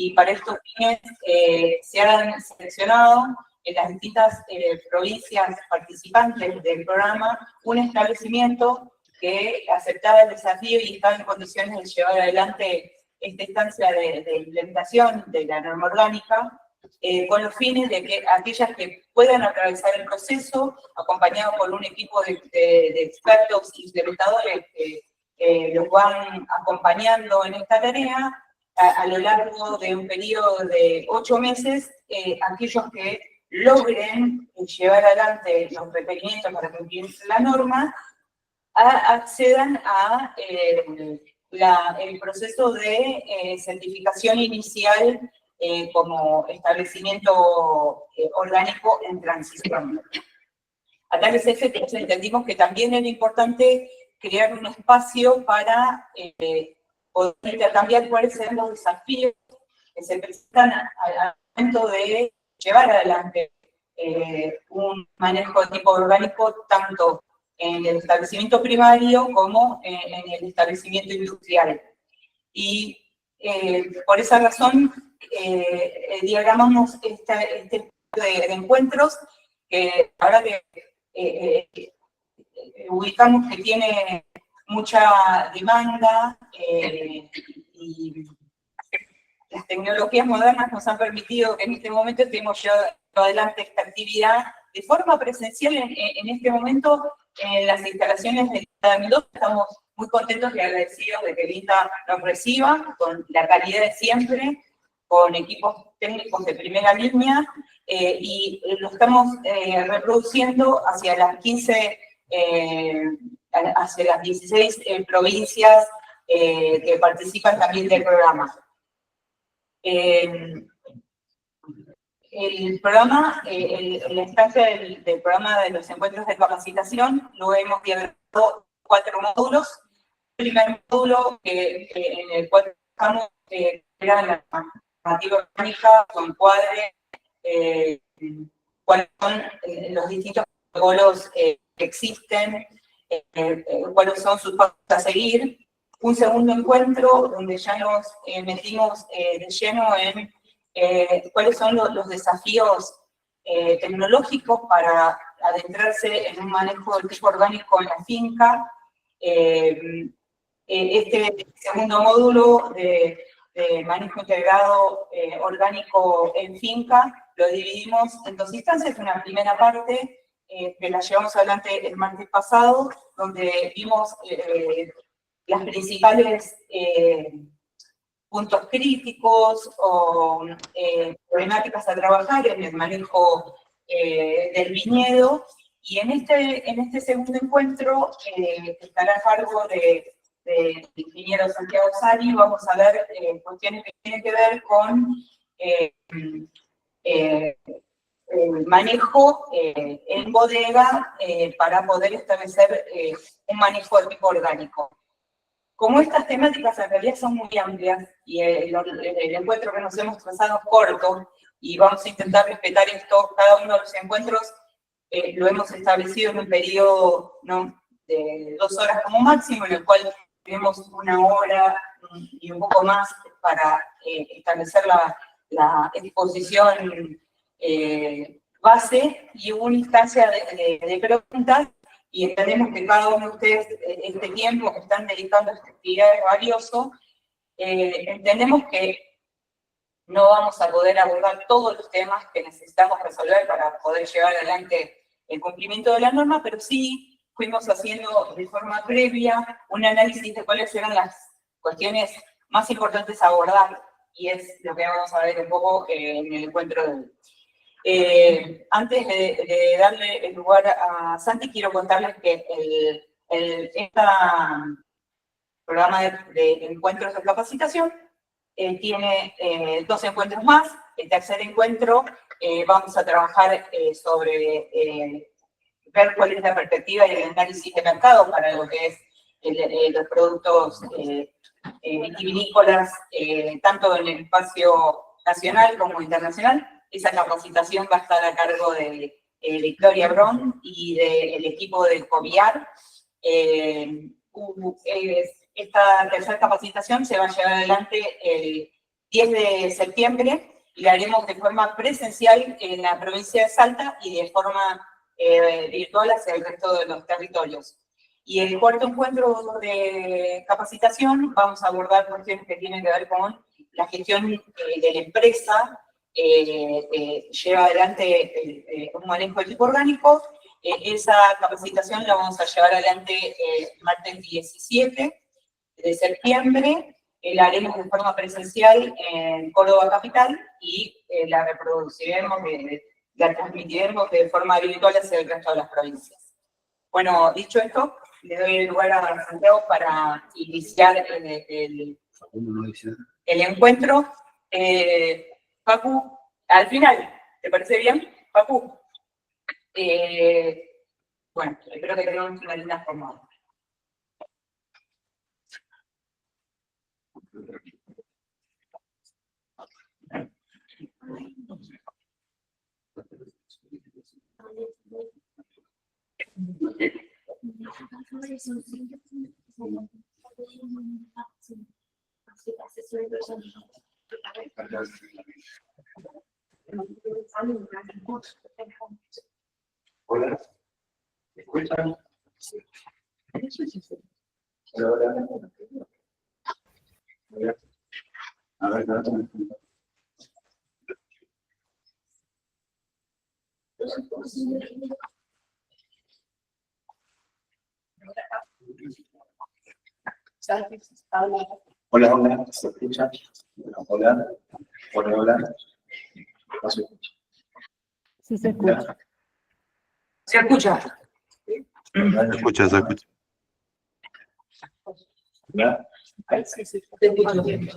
y para estos fines se han seleccionado en las distintas provincias participantes del programa un establecimiento que aceptaba el desafío y estaba en condiciones de llevar adelante esta instancia de implementación de la norma orgánica, con los fines de que aquellas que puedan atravesar el proceso, acompañados por un equipo de expertos y implementadores que los van acompañando en esta tarea, a lo largo de un periodo de 8 meses, aquellos que logren llevar adelante los requerimientos para cumplir la norma, accedan a el proceso de certificación inicial como establecimiento orgánico en transición. A tales efectos entendimos que también era importante crear un espacio para poder intercambiar cuáles eran los desafíos que se presentan al momento de llevar adelante un manejo de tipo orgánico tanto en el establecimiento primario como en el establecimiento industrial. Y por esa razón diagramamos este tipo de encuentros que ahora que ubicamos que tiene mucha demanda y las tecnologías modernas nos han permitido que en este momento estemos llevando adelante esta actividad de forma presencial en este momento en las instalaciones del INTA de Mendoza. Estamos muy contentos y agradecidos de que el INTA nos reciba con la calidad de siempre, con equipos técnicos de primera línea, y lo estamos reproduciendo hacia las 15, hacia las 16 provincias que participan también del programa. El programa, la instancia del programa de los encuentros de capacitación, lo hemos diagramado 4 módulos. El primer módulo en el cual estamos era la normativa orgánica, su encuadre, cuáles son los distintos protocolos que existen, cuáles son sus pasos a seguir. Un segundo encuentro donde ya nos metimos de lleno en cuáles son los desafíos tecnológicos para adentrarse en un manejo del tipo orgánico en la finca. Este segundo módulo de manejo integrado orgánico en finca lo dividimos en 2 instancias. Una primera parte que la llevamos adelante el martes pasado, donde vimos las principales puntos críticos o problemáticas a trabajar en el manejo del viñedo. Y en este segundo encuentro, que estará a cargo del ingeniero Santiago Sari, vamos a ver cuestiones que tienen que ver con el manejo en bodega para poder establecer un manejo de tipo orgánico. Como estas temáticas en realidad son muy amplias y el encuentro que nos hemos trazado es corto y vamos a intentar respetar esto, cada uno de los encuentros lo hemos establecido en un periodo, ¿no?, de 2 horas como máximo, en el cual tenemos 1 hora y un poco más para establecer la exposición base y una instancia de preguntas. Y entendemos que cada uno de ustedes, este tiempo que están dedicando a esta actividad es valioso. Entendemos que no vamos a poder abordar todos los temas que necesitamos resolver para poder llevar adelante el cumplimiento de la norma, pero sí fuimos haciendo de forma previa un análisis de cuáles eran las cuestiones más importantes a abordar, y es lo que vamos a ver un poco en el encuentro de hoy. Antes de darle el lugar a Santi, quiero contarles que este programa de encuentros de capacitación tiene 2 encuentros más. El tercer encuentro vamos a trabajar sobre ver cuál es la perspectiva y el análisis de mercado para lo que es los productos vitivinícolas, tanto en el espacio nacional como internacional. Esa capacitación va a estar a cargo de Victoria Bron y del equipo del COVIAR. Esta tercera capacitación se va a llevar adelante 10 de septiembre, y lo haremos de forma presencial en la provincia de Salta y de forma virtual hacia el resto de los territorios. Y el cuarto encuentro de capacitación, vamos a abordar cuestiones que tienen que ver con la gestión de la empresa, lleva adelante un manejo de tipo orgánico. Esa capacitación la vamos a llevar adelante martes 17 de septiembre. La haremos de forma presencial en Córdoba Capital y la reproduciremos, la transmitiremos de forma virtual hacia el resto de las provincias. Bueno, dicho esto, le doy el lugar a Santiago para iniciar el encuentro. Facu, al final, ¿te parece bien, Facu? Bueno, espero que tengamos una linda jornada. Hola, ¿me escuchan? Hola. A ver, hola, hola, ¿se escucha? Hola, hola, hola. ¿No se escucha? Sí, se escucha. ¿Se escucha? Se escucha, se escucha. ¿Ya? Sí, se escucha bien.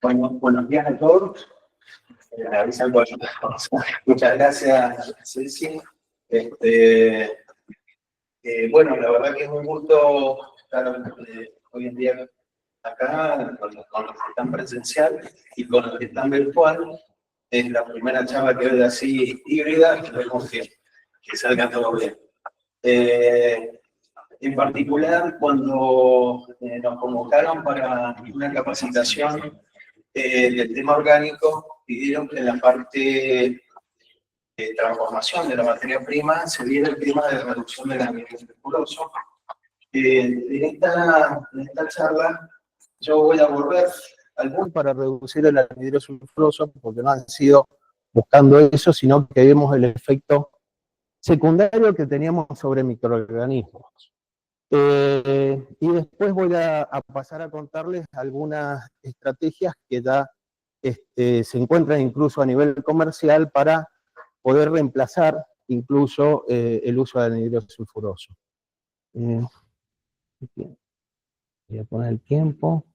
Bueno, buenos días a todos. Muchas gracias, Ceci. Bueno, la verdad que es un gusto estar hoy en día acá con los que están presencial y con los que están virtual. Es la primera charla que veo así híbrida, esperemos que salga todo bien. En particular, cuando nos convocaron para una capacitación del tema orgánico, pidieron que en la parte de transformación de la materia prima se viera el tema de reducción del anhídrido sulfuroso. En esta charla yo voy a abordar algunos para reducir el anhídrido sulfuroso, porque no han sido buscando eso, sino que vemos el efecto secundario que teníamos sobre microorganismos. Y después voy a pasar a contarles algunas estrategias que ya se encuentran incluso a nivel comercial para poder reemplazar incluso el uso del anhídrido sulfuroso. Voy a poner el tiempo.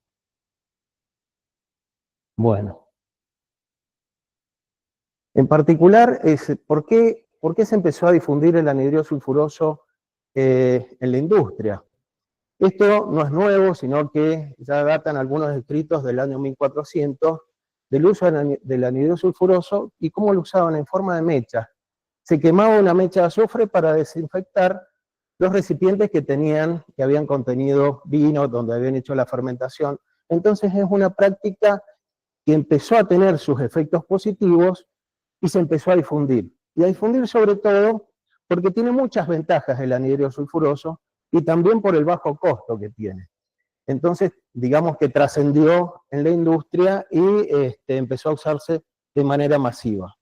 Bueno. En particular, ¿por qué se empezó a difundir el anhídrido sulfuroso en la industria? Esto no es nuevo, sino que ya datan algunos escritos del año 1400 del uso del anhídrido sulfuroso y cómo lo usaban en forma de mecha. Se quemaba una mecha de azufre para desinfectar los recipientes que habían contenido vino, donde habían hecho la fermentación. Entonces es una práctica que empezó a tener sus efectos positivos y se empezó a difundir. Y a difundir sobre todo porque tiene muchas ventajas el anhídrido sulfuroso y también por el bajo costo que tiene. Entonces, digamos que trascendió en la industria y empezó a usarse de manera masiva.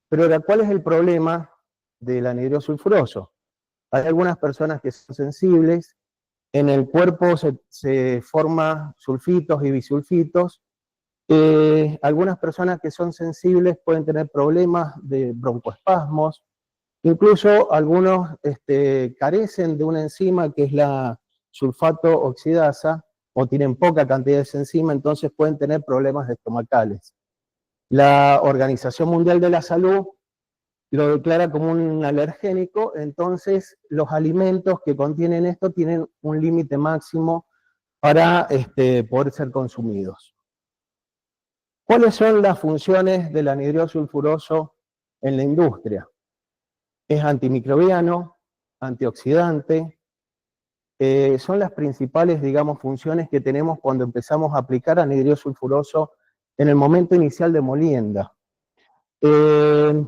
Pero ahora, ¿cuál es el problema del anhídrido sulfuroso? Hay algunas personas que son sensibles, en el cuerpo se forman sulfitos y bisulfitos. Algunas personas que son sensibles pueden tener problemas de broncoespasmos, incluso algunos carecen de una enzima que es la sulfato oxidasa, o tienen poca cantidad de esa enzima, entonces pueden tener problemas estomacales. La Organización Mundial de la Salud lo declara como un alergénico, entonces los alimentos que contienen esto tienen un límite máximo para poder ser consumidos. ¿Cuáles son las funciones del anhídrido sulfuroso en la industria? es antimicrobiano, antioxidante. Son las principales, digamos, funciones que tenemos cuando empezamos a aplicar anhidro sulfuroso en el momento inicial de molienda. De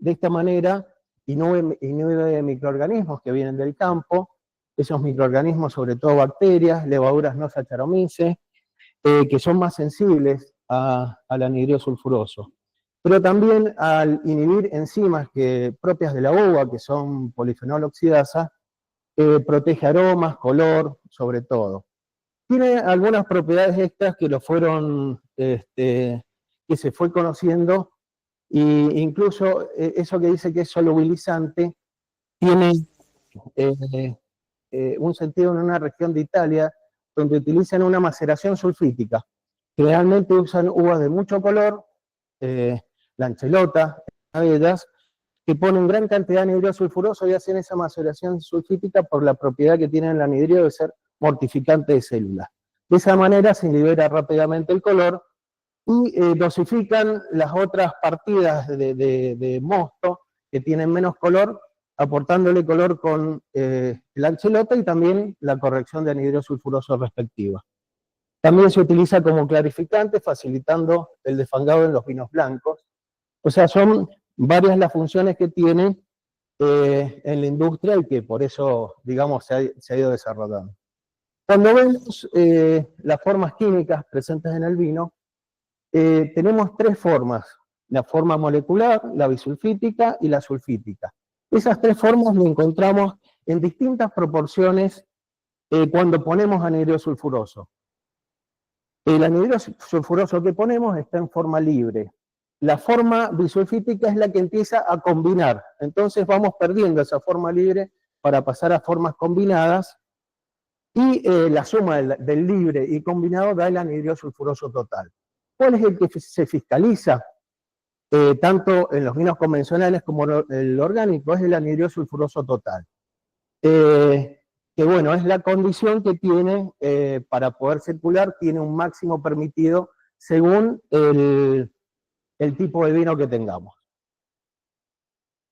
esta manera, inhibe microorganismos que vienen del campo, esos microorganismos, sobre todo bacterias, levaduras no Saccharomyces, que son más sensibles al anhidro sulfuroso. Pero también al inhibir enzimas propias de la uva, que son polifenol oxidasa, protege aromas, color, sobre todo. Tiene algunas propiedades extras que que se fue conociendo, e incluso eso que dice que es solubilizante, tiene un sentido en una región de Italia donde utilizan una maceración sulfítica. Generalmente usan uvas de mucho color, la Anchelota, una de ellas, que ponen gran cantidad de anhidro sulfuroso y hacen esa maceración sulfítica por la propiedad que tiene el anhidro de ser mortificante de células. De esa manera se libera rápidamente el color y dosifican las otras partidas de mosto que tienen menos color, aportándole color con la Anchelota y también la corrección de anhidro sulfuroso respectiva. También se utiliza como clarificante, facilitando el desfangado en los vinos blancos. O sea, son varias las funciones que tiene en la industria y que por eso, digamos, se ha ido desarrollando. Cuando vemos las formas químicas presentes en el vino, tenemos tres formas: la forma molecular, la bisulfítica y la sulfítica. Esas tres formas las encontramos en distintas proporciones cuando ponemos anhidro sulfuroso. El anhidro sulfuroso que ponemos está en forma libre. La forma bisulfítica es la que empieza a combinar. Entonces vamos perdiendo esa forma libre para pasar a formas combinadas, y la suma del libre y combinado da el anhidro sulfuroso total. ¿Cuál es el que se fiscaliza tanto en los vinos convencionales como el orgánico? Es el anhidro sulfuroso total. Que bueno, es la condición que tiene para poder circular, tiene un máximo permitido según el tipo de vino que tengamos.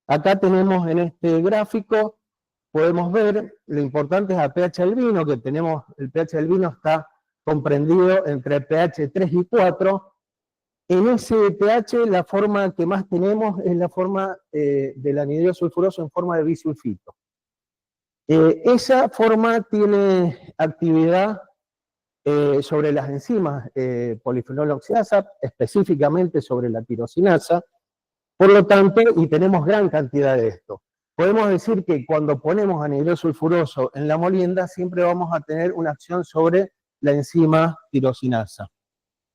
Acá tenemos en este gráfico, podemos ver, lo importante es el pH del vino, que tenemos, el pH del vino está comprendido entre pH 3 y 4. En ese pH la forma que más tenemos es la forma del anhidro sulfuroso en forma de bisulfito. Esa forma tiene actividad sobre las enzimas polifenol oxidasa, específicamente sobre la tirosinasa. Por lo tanto, y tenemos gran cantidad de esto, podemos decir que cuando ponemos anhidro sulfuroso en la molienda siempre vamos a tener una acción sobre la enzima tirosinasa.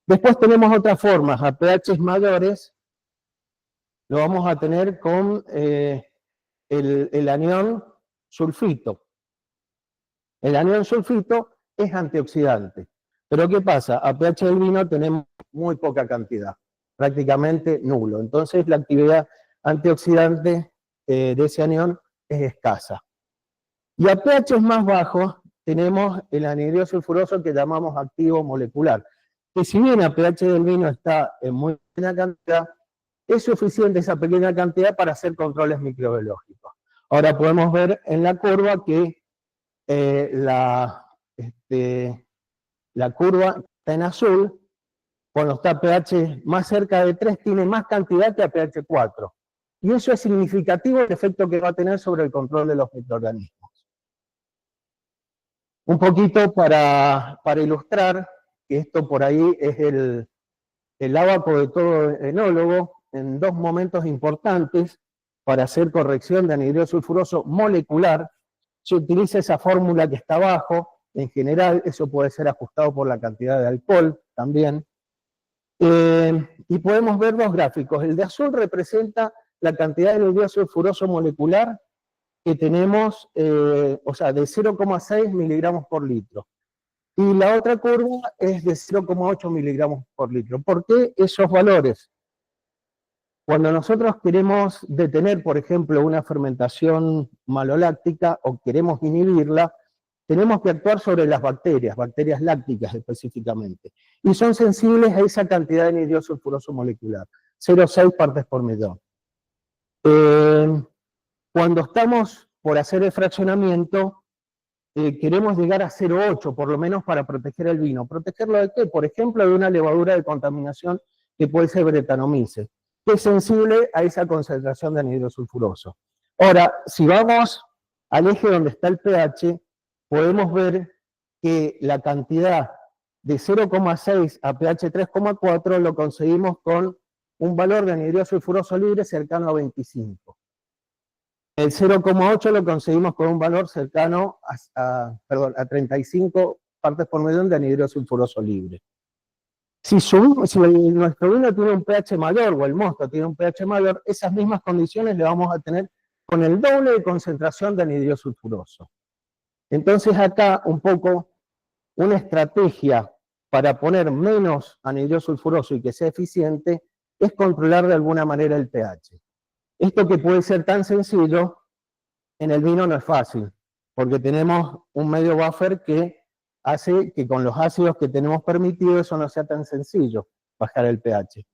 Después tenemos otras formas, a pHs mayores lo vamos a tener con el anión sulfito. El anión sulfito es antioxidante. Pero ¿qué pasa? A pH del vino tenemos muy poca cantidad, prácticamente nulo. Entonces la actividad antioxidante de ese anión es escasa. Y a pH más bajos tenemos el anhidro sulfuroso que llamamos activo molecular, que si bien a pH del vino está en muy pequeña cantidad, es suficiente esa pequeña cantidad para hacer controles microbiológicos. Ahora podemos ver en la curva que la curva está en azul, cuando está a pH más cerca de 3 tiene más cantidad que a pH 4. Y eso es significativo el efecto que va a tener sobre el control de los microorganismos. Un poquito para ilustrar, que esto por ahí es el abaco de todo enólogo, en dos momentos importantes para hacer corrección de anhidro sulfuroso molecular, se utiliza esa fórmula que está abajo. En general, eso puede ser ajustado por la cantidad de alcohol también. Y podemos ver dos gráficos. El de azul representa la cantidad de anhidro sulfuroso molecular que tenemos, o sea, de 0,6 miligramos por litro. Y la otra curva es de 0,8 miligramos por litro. ¿Por qué esos valores? Cuando nosotros queremos detener, por ejemplo, una fermentación maloláctica o queremos inhibirla, tenemos que actuar sobre las bacterias lácticas específicamente. Y son sensibles a esa cantidad de anhidro sulfuroso molecular, 0,6 partes por millón. Cuando estamos por hacer el fraccionamiento, queremos llegar a 0,8, por lo menos para proteger el vino. ¿Protegerlo de qué? Por ejemplo, de una levadura de contaminación que puede ser Brettanomyces, que es sensible a esa concentración de anhidro sulfuroso. Ahora, si vamos al eje donde está el pH, podemos ver que la cantidad de 0,6 a pH 3,4 lo conseguimos con un valor de anhidro sulfuroso libre cercano a 25. El 0,8 lo conseguimos con un valor cercano a 35 partes por millón de anhidro sulfuroso libre. Si nuestro vino tiene un pH mayor, o el mosto tiene un pH mayor, esas mismas condiciones le vamos a tener con el doble de concentración de anhidro sulfuroso. Entonces acá un poco una estrategia para poner menos anhidro sulfuroso y que sea eficiente es controlar de alguna manera el pH. Esto que puede ser tan sencillo, en el vino no es fácil, porque tenemos un medio buffer que hace que con los ácidos que tenemos permitidos eso no sea tan sencillo, bajar el pH.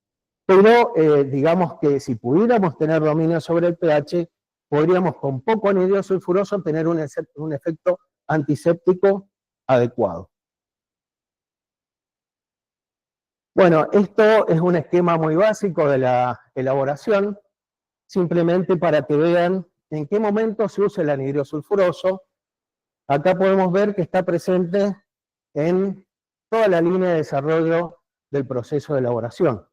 Pero digamos que si pudiéramos tener dominio sobre el pH, podríamos con poco anhidro sulfuroso tener un efecto antiséptico adecuado. Bueno, esto es un esquema muy básico de la elaboración, simplemente para que vean en qué momento se usa el anhidro sulfuroso. Acá podemos ver que está presente en toda la línea de desarrollo del proceso de elaboración.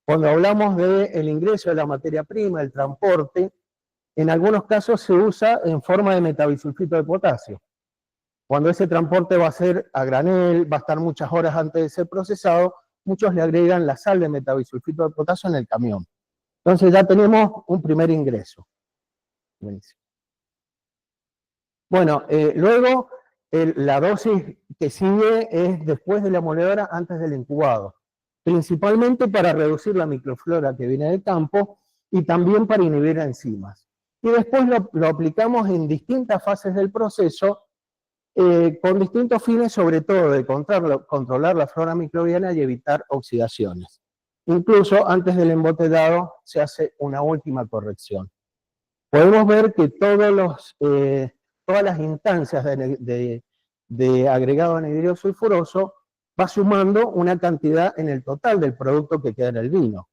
Cuando hablamos del ingreso de la materia prima, el transporte, en algunos casos se usa en forma de metabisulfito de potasio. Cuando ese transporte va a ser a granel, va a estar muchas horas antes de ser procesado, muchos le agregan la sal de metabisulfito de potasio en el camión. Entonces ya tenemos un primer ingreso. Buenísimo. Bueno, luego la dosis que sigue es después de la moledora, antes del incubado. Principalmente para reducir la microflora que viene del campo y también para inhibir enzimas. Y después lo aplicamos en distintas fases del proceso con distintos fines, sobre todo de controlar la flora microbiana y evitar oxidaciones. Incluso antes del embotellado se hace una última corrección. Podemos ver que todas las instancias de agregado anhidro sulfuroso va sumando una cantidad en el total del producto que queda en el vino.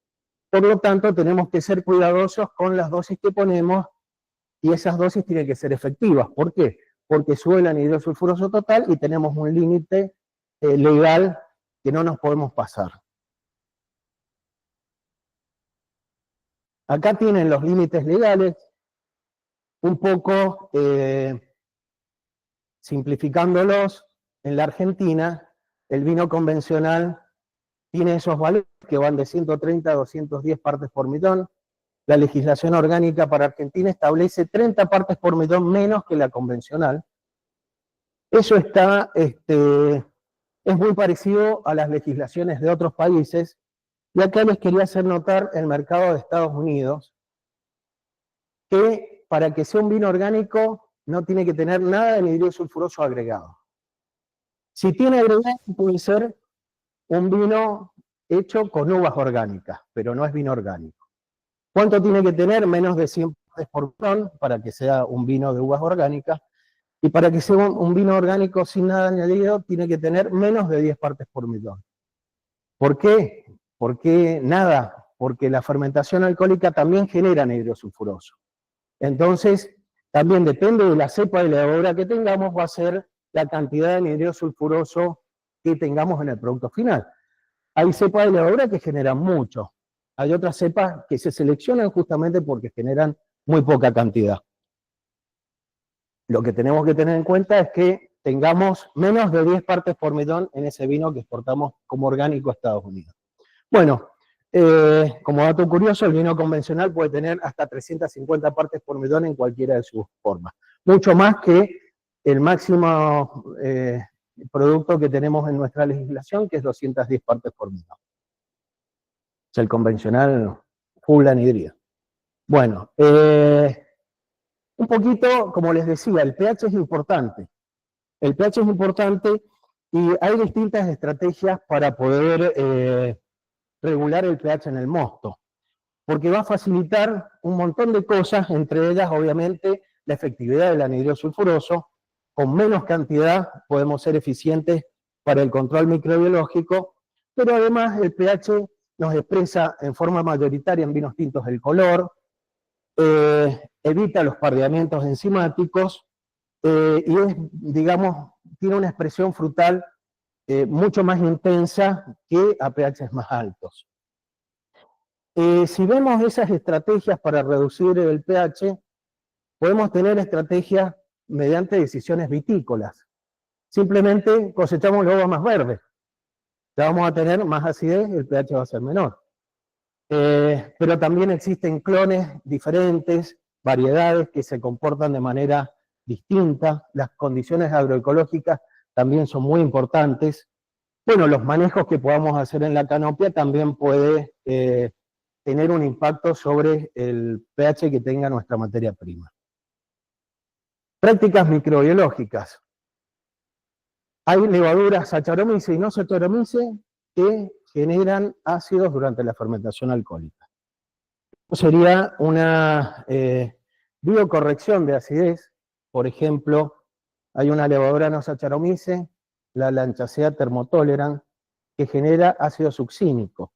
Por lo tanto, tenemos que ser cuidadosos con las dosis que ponemos y esas dosis tienen que ser efectivas. ¿Por qué? Porque sube el anhidro sulfuroso total y tenemos un límite legal que no nos podemos pasar. Acá tienen los límites legales, un poco simplificándolos. En la Argentina, el vino convencional tiene esos valores que van de 130 a 210 partes por millón. La legislación orgánica para Argentina establece 30 partes por millón menos que la convencional. Eso es muy parecido a las legislaciones de otros países. Y acá les quería hacer notar el mercado de Estados Unidos, que para que sea un vino orgánico no tiene que tener nada de anhidro sulfuroso agregado. Si tiene agregado, puede ser un vino hecho con uvas orgánicas, pero no es vino orgánico. ¿Cuánto tiene que tener? Menos de 100 partes por millón para que sea un vino de uvas orgánicas. Y para que sea un vino orgánico sin nada añadido, tiene que tener menos de 10 partes por millón. ¿Por qué? ¿Por qué nada? Porque la fermentación alcohólica también genera anhidro sulfuroso. Entonces, también depende de la cepa de levadura que tengamos, va a ser la cantidad de anhidro sulfuroso que tengamos en el producto final. Hay cepas de levadura que generan mucho. Hay otras cepas que se seleccionan justamente porque generan muy poca cantidad. Lo que tenemos que tener en cuenta es que tengamos menos de 10 partes por millón en ese vino que exportamos como orgánico a Estados Unidos. Bueno, como dato curioso, el vino convencional puede tener hasta 350 partes por millón en cualquiera de sus formas. Mucho más que el máximo producto que tenemos en nuestra legislación, que es 210 partes por millón. O sea, el convencional full anhidría. Bueno, un poquito, como les decía, el pH es importante. El pH es importante y hay distintas estrategias para poder regular el pH en el mosto. porque va a facilitar un montón de cosas, entre ellas, obviamente, la efectividad del anhidro sulfuroso. Con menos cantidad podemos ser eficientes para el control microbiológico, pero además el pH nos expresa en forma mayoritaria en vinos tintos el color, evita los pardeamientos enzimáticos, y es, digamos, tiene una expresión frutal mucho más intensa que a pHs más altos. Si vemos esas estrategias para reducir el pH, podemos tener estrategias mediante decisiones vitícolas. Simplemente cosechamos la uva más verde. Ya vamos a tener más acidez, el pH va a ser menor. Pero también existen clones diferentes, variedades que se comportan de manera distinta. Las condiciones agroecológicas también son muy importantes. Bueno, los manejos que podamos hacer en la canopia también puede tener un impacto sobre el pH que tenga nuestra materia prima. Prácticas microbiológicas. Hay levaduras Saccharomyces y no Saccharomyces que generan ácidos durante la fermentación alcohólica. Sería una biocorrección de acidez. Por ejemplo, hay una levadura no Saccharomyces, la Lanchacea thermotolerans, que genera ácido succínico.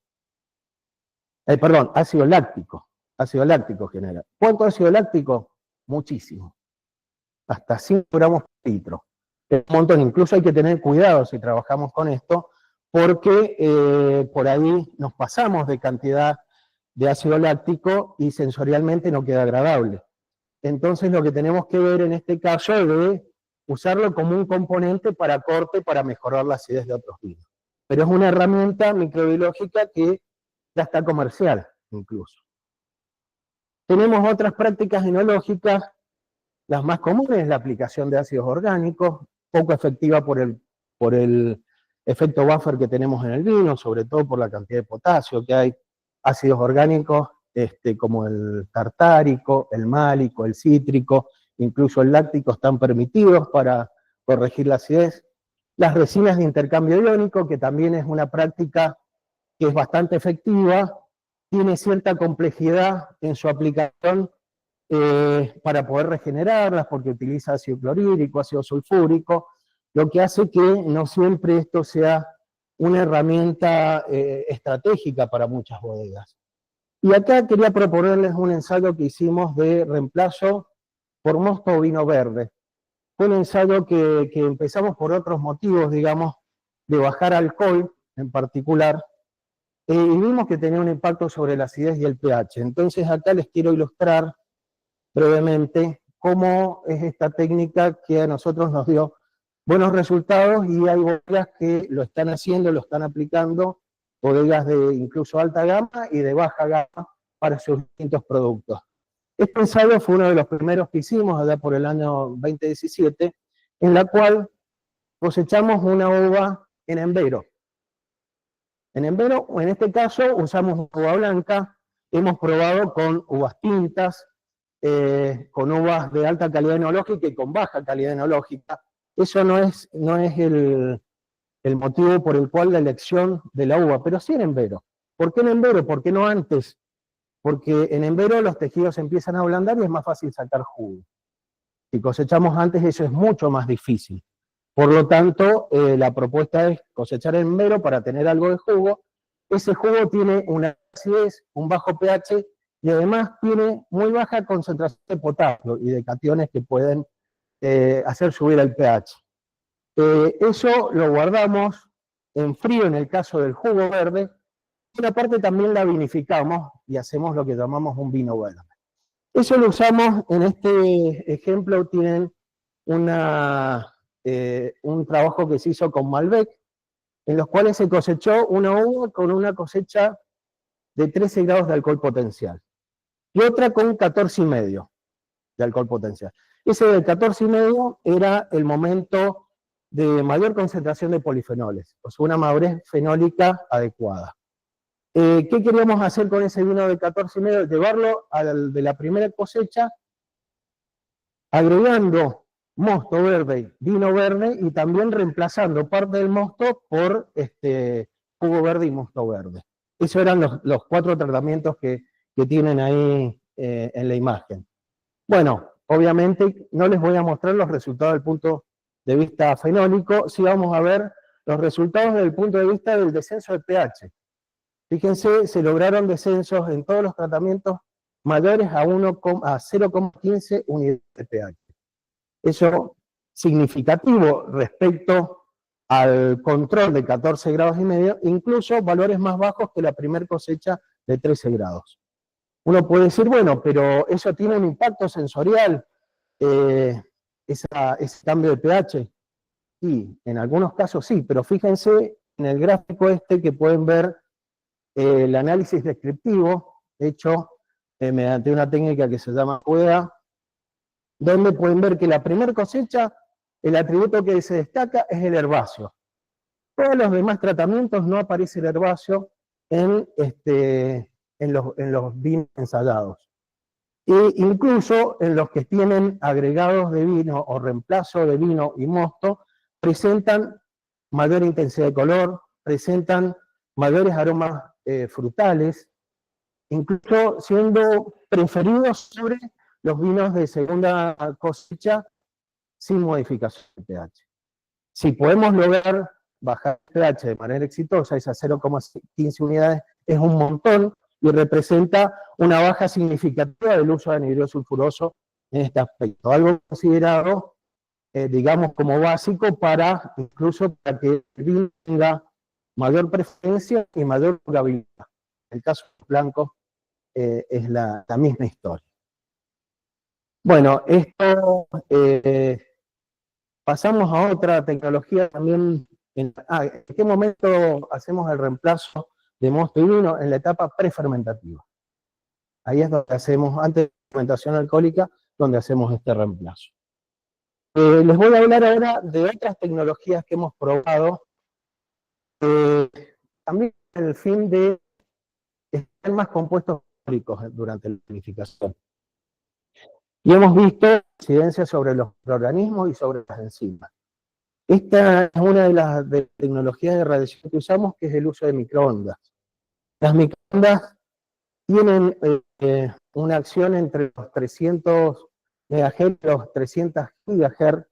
Ácido láctico. Ácido láctico genera. ¿Cuánto ácido láctico? Muchísimo. Hasta 5 gramos por litro. Es un montón. Incluso hay que tener cuidado si trabajamos con esto, porque por ahí nos pasamos de cantidad de ácido láctico y sensorialmente no queda agradable. Entonces lo que tenemos que ver en este caso es de usarlo como un componente para corte, para mejorar la acidez de otros vinos. Pero es una herramienta microbiológica que ya está comercial, incluso. Tenemos otras prácticas enológicas, las más comunes, la aplicación de ácidos orgánicos, poco efectiva por el efecto buffer que tenemos en el vino, sobre todo por la cantidad de potasio que hay. Ácidos orgánicos como el tartárico, el málico, el cítrico, incluso el láctico están permitidos para corregir la acidez. Las resinas de intercambio iónico, que también es una práctica que es bastante efectiva, tiene cierta complejidad en su aplicación para poder regenerarlas, porque utiliza ácido clorhídrico, ácido sulfúrico, lo que hace que no siempre esto sea una herramienta estratégica para muchas bodegas. Y acá quería proponerles un ensayo que hicimos de reemplazo por mosto o vino verde. Fue un ensayo que empezamos por otros motivos, digamos, de bajar alcohol en particular, y vimos que tenía un impacto sobre la acidez y el pH. Entonces acá les quiero ilustrar brevemente cómo es esta técnica que a nosotros nos dio buenos resultados, y hay bodegas que lo están haciendo, lo están aplicando, bodegas de incluso alta gama y de baja gama para sus distintos productos. Este ensayo fue uno de los primeros que hicimos allá por el año 2017, en la cual cosechamos una uva en Envero. En Envero, en este caso, usamos uva blanca, hemos probado con uvas tintas, con uvas de alta calidad enológica y con baja calidad enológica. Eso no es el motivo por el cual la elección de la uva, pero sí en Envero. ¿Por qué en Envero? ¿Por qué no antes? Porque en Envero los tejidos empiezan a ablandar y es más fácil sacar jugo. Si cosechamos antes, eso es mucho más difícil. Por lo tanto, la propuesta es cosechar en Envero para tener algo de jugo. Ese jugo tiene una acidez, un bajo pH, y además tiene muy baja concentración de potasio y de cationes que pueden hacer subir el pH. Eso lo guardamos en frío en el caso del jugo verde, y una parte también la vinificamos y hacemos lo que llamamos un vino verde. Eso lo usamos, en este ejemplo tienen un trabajo que se hizo con Malbec, en los cuales se cosechó una uva con una cosecha de 13 grados de alcohol potencial, y otra con 14,5 de alcohol potencial. Ese del 14,5 era el momento de mayor concentración de polifenoles, o sea, una madurez fenólica adecuada. ¿Qué queríamos hacer con ese vino de 14,5? Llevarlo al de la primera cosecha, agregando mosto verde, vino verde, y también reemplazando parte del mosto por jugo verde y mosto verde. Esos eran los 4 tratamientos que que tienen ahí en la imagen. Bueno, obviamente no les voy a mostrar los resultados del punto de vista fenólico, sí vamos a ver los resultados desde el punto de vista del descenso de pH. Fíjense, se lograron descensos en todos los tratamientos mayores a 0,15 unidades de pH. Eso significativo respecto al control de 14 grados y medio, incluso valores más bajos que la primer cosecha de 13 grados. Uno puede decir, bueno, pero eso tiene un impacto sensorial, ese cambio de pH. Sí, en algunos casos sí, pero fíjense en el gráfico este que pueden ver el análisis descriptivo hecho mediante una técnica que se llama CUEA, donde pueden ver que la primera cosecha, el atributo que se destaca es el herbáceo. Todos los demás tratamientos no aparece el herbáceo en los vinos ensayados. E incluso en los que tienen agregados de vino o reemplazo de vino y mosto, presentan mayor intensidad de color, presentan mayores aromas frutales, incluso siendo preferidos sobre los vinos de segunda cosecha sin modificación de pH. Si podemos lograr bajar el pH de manera exitosa, esas 0,15 unidades es un montón y representa una baja significativa del uso de anhidro sulfuroso en este aspecto. Algo considerado, digamos, como básico incluso para que el vino tenga mayor preferencia y mayor durabilidad. En el caso de los blancos es la misma historia. Bueno, esto pasamos a otra tecnología también. ¿En qué momento hacemos el reemplazo de mosto y vino? En la etapa prefermentativa. Ahí es donde hacemos, antes de la fermentación alcohólica, donde hacemos este reemplazo. Les voy a hablar ahora de otras tecnologías que hemos probado, también con el fin de estar más compuestos alcohólicos durante la vinificación. Y hemos visto incidencias sobre los microorganismos y sobre las enzimas. Esta es una de las tecnologías de radiación que usamos, que es el uso de microondas. Las microondas tienen una acción entre los 300 MHz y los 300 GHz.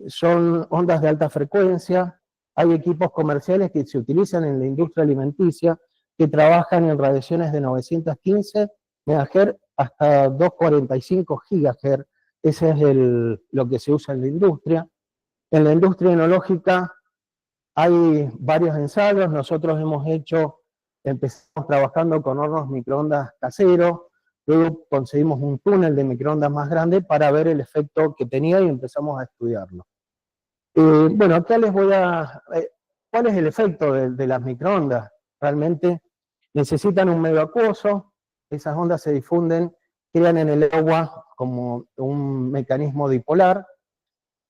Son ondas de alta frecuencia. Hay equipos comerciales que se utilizan en la industria alimenticia que trabajan en radiaciones de 915 MHz hasta 245 GHz. Ese es lo que se usa en la industria. En la industria enológica hay varios ensayos. Nosotros empezamos trabajando con hornos microondas caseros, luego conseguimos un túnel de microondas más grande para ver el efecto que tenía y empezamos a estudiarlo. Bueno, acá les voy a... ¿Cuál es el efecto de las microondas? Realmente necesitan un medio acuoso, esas ondas se difunden, crean en el agua como un mecanismo dipolar,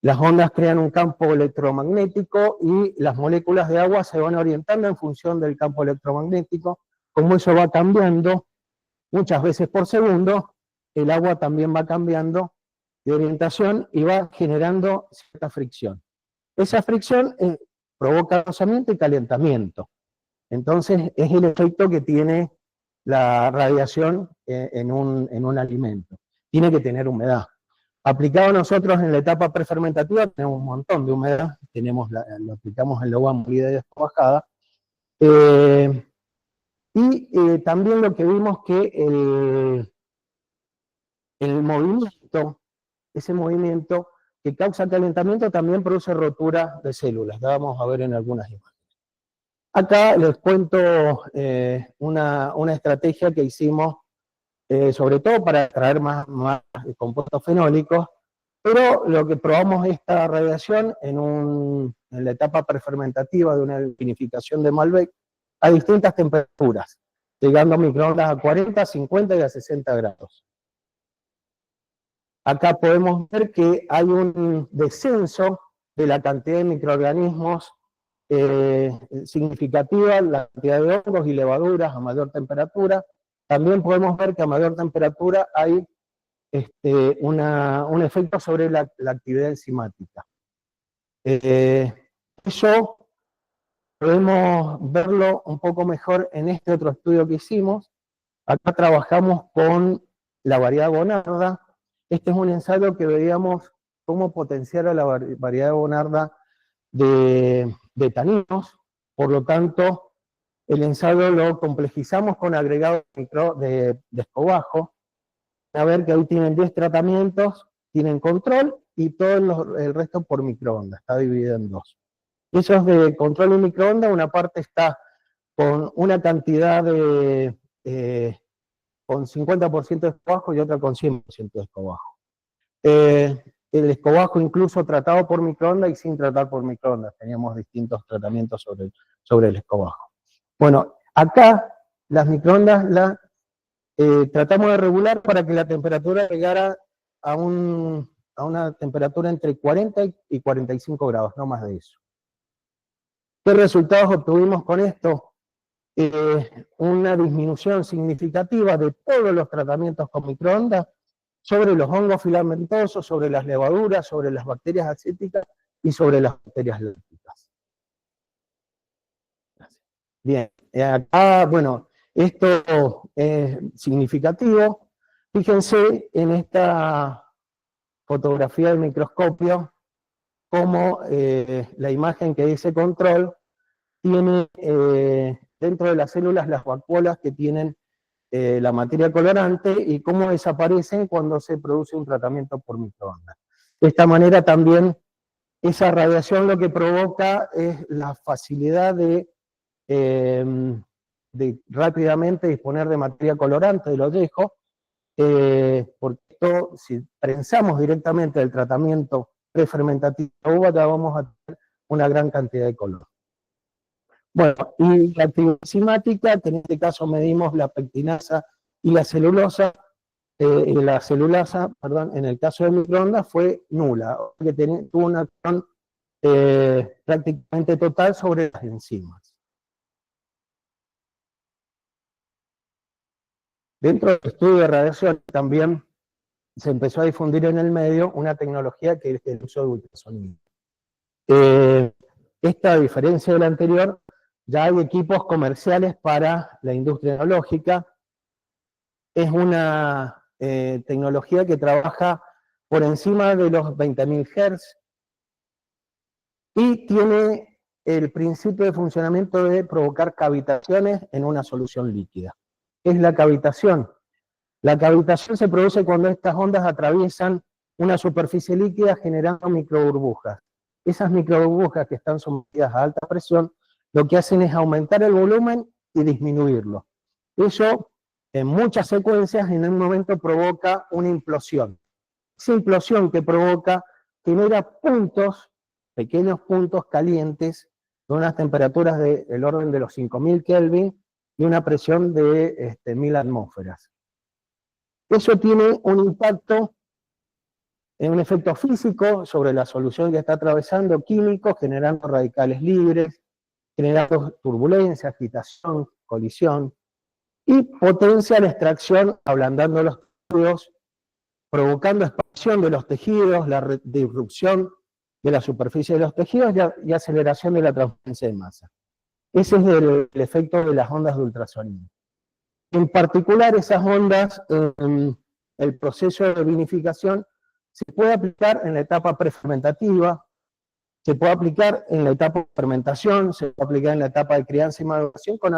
las ondas crean un campo electromagnético y las moléculas de agua se van orientando en función del campo electromagnético. Como eso va cambiando muchas veces por segundo, el agua también va cambiando de orientación y va generando cierta fricción. Esa fricción provoca rozamiento y calentamiento. Entonces es el efecto que tiene la radiación en un alimento. Tiene que tener humedad. Aplicado nosotros en la etapa prefermentativa tenemos un montón de humedad, lo aplicamos en la uva molida y descuajada. También lo que vimos que el movimiento, ese movimiento que causa calentamiento también produce rotura de células. La vamos a ver en algunas imágenes. Acá les cuento una estrategia que hicimos sobre todo para extraer más compuestos fenólicos, pero lo que probamos esta radiación en la etapa prefermentativa de una vinificación de Malbec a distintas temperaturas, llegando a microondas a 40, 50 y a 60 grados. Acá podemos ver que hay un descenso de la cantidad de microorganismos significativa, la cantidad de hongos y levaduras a mayor temperatura. También podemos ver que a mayor temperatura hay un efecto sobre la actividad enzimática. Eso podemos verlo un poco mejor en este otro estudio que hicimos, Acá trabajamos con la variedad Bonarda. Este es un ensayo que veíamos cómo potenciar a la variedad Bonarda de taninos. Por lo tanto, el ensayo lo complejizamos con agregados de escobajo. A ver que ahí tienen 10 tratamientos, tienen control y todo el resto por microondas, está dividido en dos. Esos de control y microondas, una parte está con una cantidad con 50% de escobajo y otra con 100% de escobajo. El escobajo incluso tratado por microondas y sin tratar por microondas, teníamos distintos tratamientos sobre el escobajo. Bueno, acá las microondas las tratamos de regular para que la temperatura llegara a una temperatura entre 40 y 45 grados, no más de eso. ¿Qué resultados obtuvimos con esto? Una disminución significativa de todos los tratamientos con microondas sobre los hongos filamentosos, sobre las levaduras, sobre las bacterias acéticas y sobre las bacterias lácticas. Bien, acá, bueno, esto es significativo. Fíjense en esta fotografía del microscopio cómo la imagen que dice control tiene dentro de las células las vacuolas que tienen la materia colorante y cómo desaparecen cuando se produce un tratamiento por microondas. De esta manera también esa radiación lo que provoca es la facilidad de rápidamente disponer de materia colorante del ollejo, porque esto, si prensamos directamente el tratamiento prefermentativo de uva, ya vamos a tener una gran cantidad de color. Bueno, y la actividad enzimática, que en este caso medimos la pectinasa y la celulasa, perdón, en el caso de microondas fue nula, que tuvo una acción prácticamente total sobre las enzimas. Dentro del estudio de radiación también se empezó a difundir en el medio una tecnología que es el uso de ultrasonido. Esta, a diferencia de la anterior, ya hay equipos comerciales para la industria enológica. Es una tecnología que trabaja por encima de los 20.000 Hz y tiene el principio de funcionamiento de provocar cavitaciones en una solución líquida. Es la cavitación. La cavitación se produce cuando estas ondas atraviesan una superficie líquida generando microburbujas. Esas microburbujas que están sometidas a alta presión, lo que hacen es aumentar el volumen y disminuirlo. Eso, en muchas secuencias, en un momento provoca una implosión. Esa implosión que provoca genera puntos, pequeños puntos calientes, de unas temperaturas del orden de los 5.000 Kelvin y una presión de 1.000 atmósferas. Eso tiene un impacto en un efecto físico sobre la solución que está atravesando, químico, generando radicales libres, generando turbulencia, agitación, colisión, y potencia la extracción, ablandando los tejidos, provocando expansión de los tejidos, la disrupción de la superficie de los tejidos y aceleración de la transferencia de masa. Ese es el efecto de las ondas de ultrasonido. En particular, esas ondas, el proceso de vinificación, se puede aplicar en la etapa prefermentativa, se puede aplicar en la etapa de fermentación, se puede aplicar en la etapa de crianza y maduración con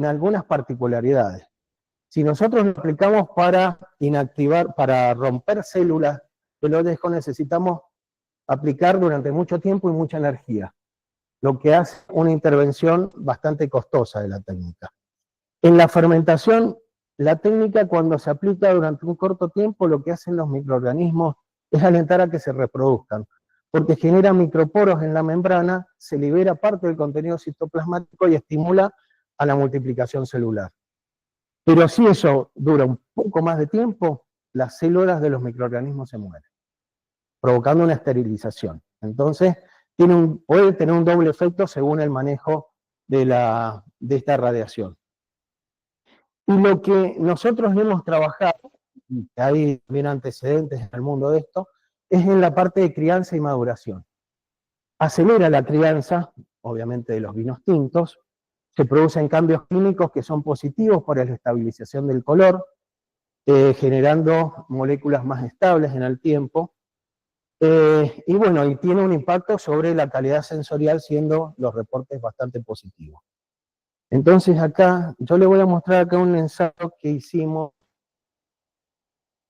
algunas particularidades. Si nosotros lo aplicamos para inactivar, para romper células del ollejo, necesitamos aplicar durante mucho tiempo y mucha energía, lo que hace una intervención bastante costosa de la técnica. En la fermentación, la técnica cuando se aplica durante un corto tiempo, lo que hacen los microorganismos es alentar a que se reproduzcan, porque genera microporos en la membrana, se libera parte del contenido citoplasmático y estimula a la multiplicación celular. Pero si eso dura un poco más de tiempo, las células de los microorganismos se mueren, provocando una esterilización. Entonces, puede tener un doble efecto según el manejo de esta radiación. Y lo que nosotros hemos trabajado, y hay bien antecedentes en el mundo de esto, es en la parte de crianza y maduración. Acelera la crianza, obviamente de los vinos tintos, se producen cambios químicos que son positivos para la estabilización del color, generando moléculas más estables en el tiempo. Y bueno, y tiene un impacto sobre la calidad sensorial, siendo los reportes bastante positivos. Entonces acá, yo le voy a mostrar acá un ensayo que hicimos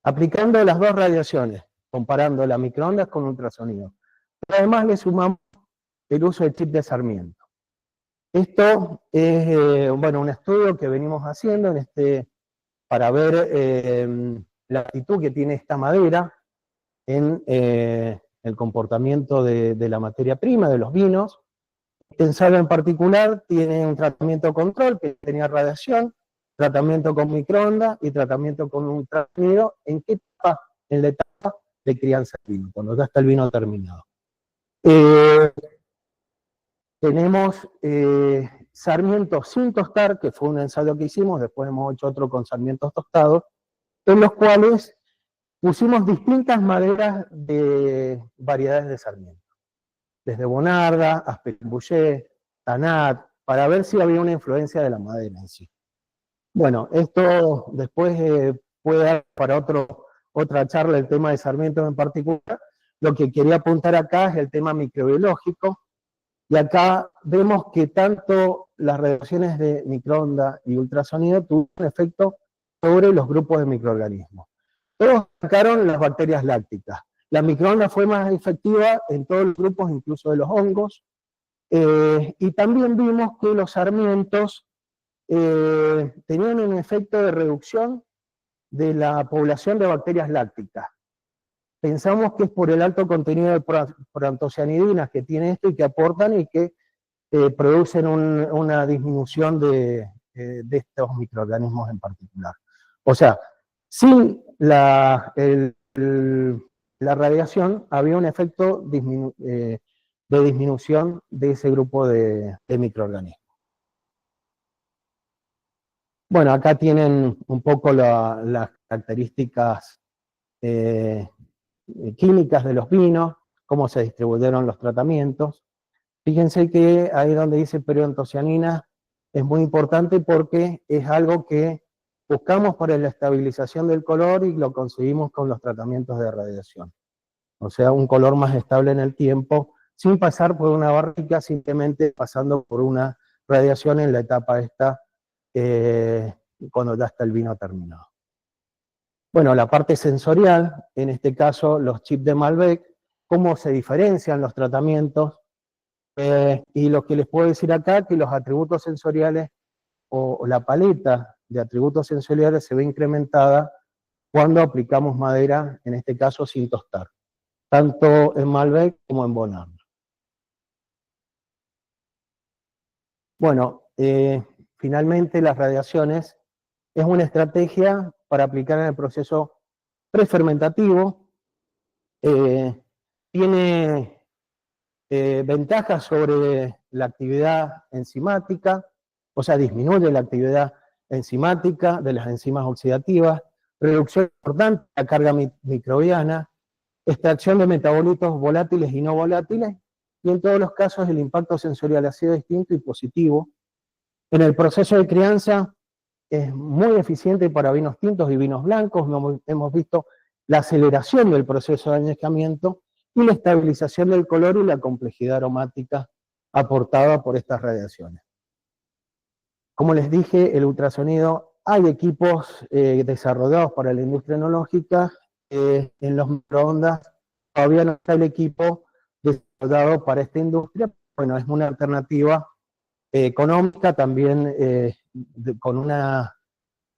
aplicando las dos radiaciones, comparando la microondas con ultrasonido. Pero además le sumamos el uso del chip de Sarmiento. Esto es bueno, un estudio que venimos haciendo para ver la actitud que tiene esta madera en el comportamiento de la materia prima, de los vinos. Este ensayo en particular tiene un tratamiento control que tenía radiación, tratamiento con microondas y tratamiento con ultrasonido. ¿En qué etapa? En la etapa de crianza del vino, cuando ya está el vino terminado. Tenemos sarmientos sin tostar, que fue un ensayo que hicimos, después hemos hecho otro con sarmientos tostados, en los cuales pusimos distintas maderas de variedades de sarmiento, desde Bonarda, Asperin-Boucher, Tanat, para ver si había una influencia de la madera en sí. Bueno, esto después puede dar para otra charla el tema de sarmientos en particular. Lo que quería apuntar acá es el tema microbiológico, y acá vemos que tanto las radiaciones de microondas y ultrasonido tuvieron un efecto sobre los grupos de microorganismos. Todos sacaron las bacterias lácticas. La microonda fue más efectiva en todos los grupos, incluso de los hongos, y también vimos que los sarmientos tenían un efecto de reducción de la población de bacterias lácticas. Pensamos que es por el alto contenido de proantocianidinas que tiene esto y que aportan y que producen una disminución de estos microorganismos en particular. O sea, sin la radiación había un efecto de disminución de ese grupo de microorganismos. Bueno, acá tienen un poco las características químicas de los vinos, cómo se distribuyeron los tratamientos. Fíjense que ahí donde dice periantocianina es muy importante porque es algo que buscamos para la estabilización del color y lo conseguimos con los tratamientos de radiación. O sea, un color más estable en el tiempo, sin pasar por una barrica, simplemente pasando por una radiación en la etapa esta, cuando ya está el vino terminado. Bueno, la parte sensorial, en este caso los chips de Malbec, cómo se diferencian los tratamientos, y lo que les puedo decir acá, que los atributos sensoriales o la paleta de atributos sensoriales se ve incrementada cuando aplicamos madera, en este caso sin tostar, tanto en Malbec como en Bonarda. Bueno, finalmente las radiaciones es una estrategia para aplicar en el proceso prefermentativo. Tiene ventajas sobre la actividad enzimática, o sea, disminuye la actividad enzimática de las enzimas oxidativas, reducción importante de la carga microbiana, extracción de metabolitos volátiles y no volátiles, y en todos los casos el impacto sensorial ha sido distinto y positivo. En el proceso de crianza es muy eficiente para vinos tintos y vinos blancos. Hemos visto la aceleración del proceso de añejamiento y la estabilización del color y la complejidad aromática aportada por estas radiaciones. Como les dije, el ultrasonido, hay equipos desarrollados para la industria enológica. En los microondas todavía no está el equipo desarrollado para esta industria. Bueno, es una alternativa económica, también con una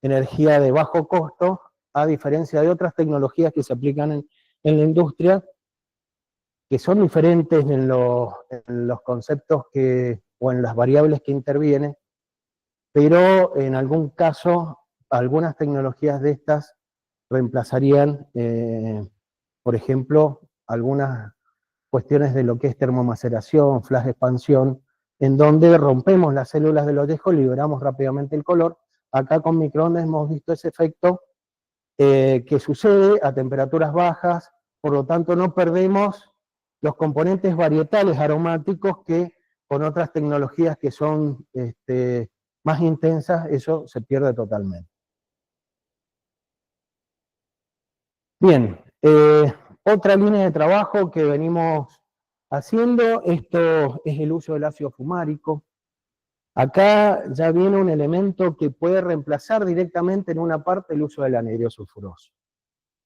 energía de bajo costo, a diferencia de otras tecnologías que se aplican en la industria, que son diferentes en los conceptos o en las variables que intervienen, pero en algún caso, algunas tecnologías de estas reemplazarían, por ejemplo, algunas cuestiones de lo que es termomaceración, flash expansión, en donde rompemos las células del ollejo, liberamos rápidamente el color. Acá con microondas hemos visto ese efecto que sucede a temperaturas bajas, por lo tanto no perdemos los componentes varietales aromáticos que con otras tecnologías que son más intensas, eso se pierde totalmente. Bien, otra línea de trabajo que venimos haciendo, esto es el uso del ácido fumárico. Acá ya viene un elemento que puede reemplazar directamente en una parte el uso del anhidro sulfuroso.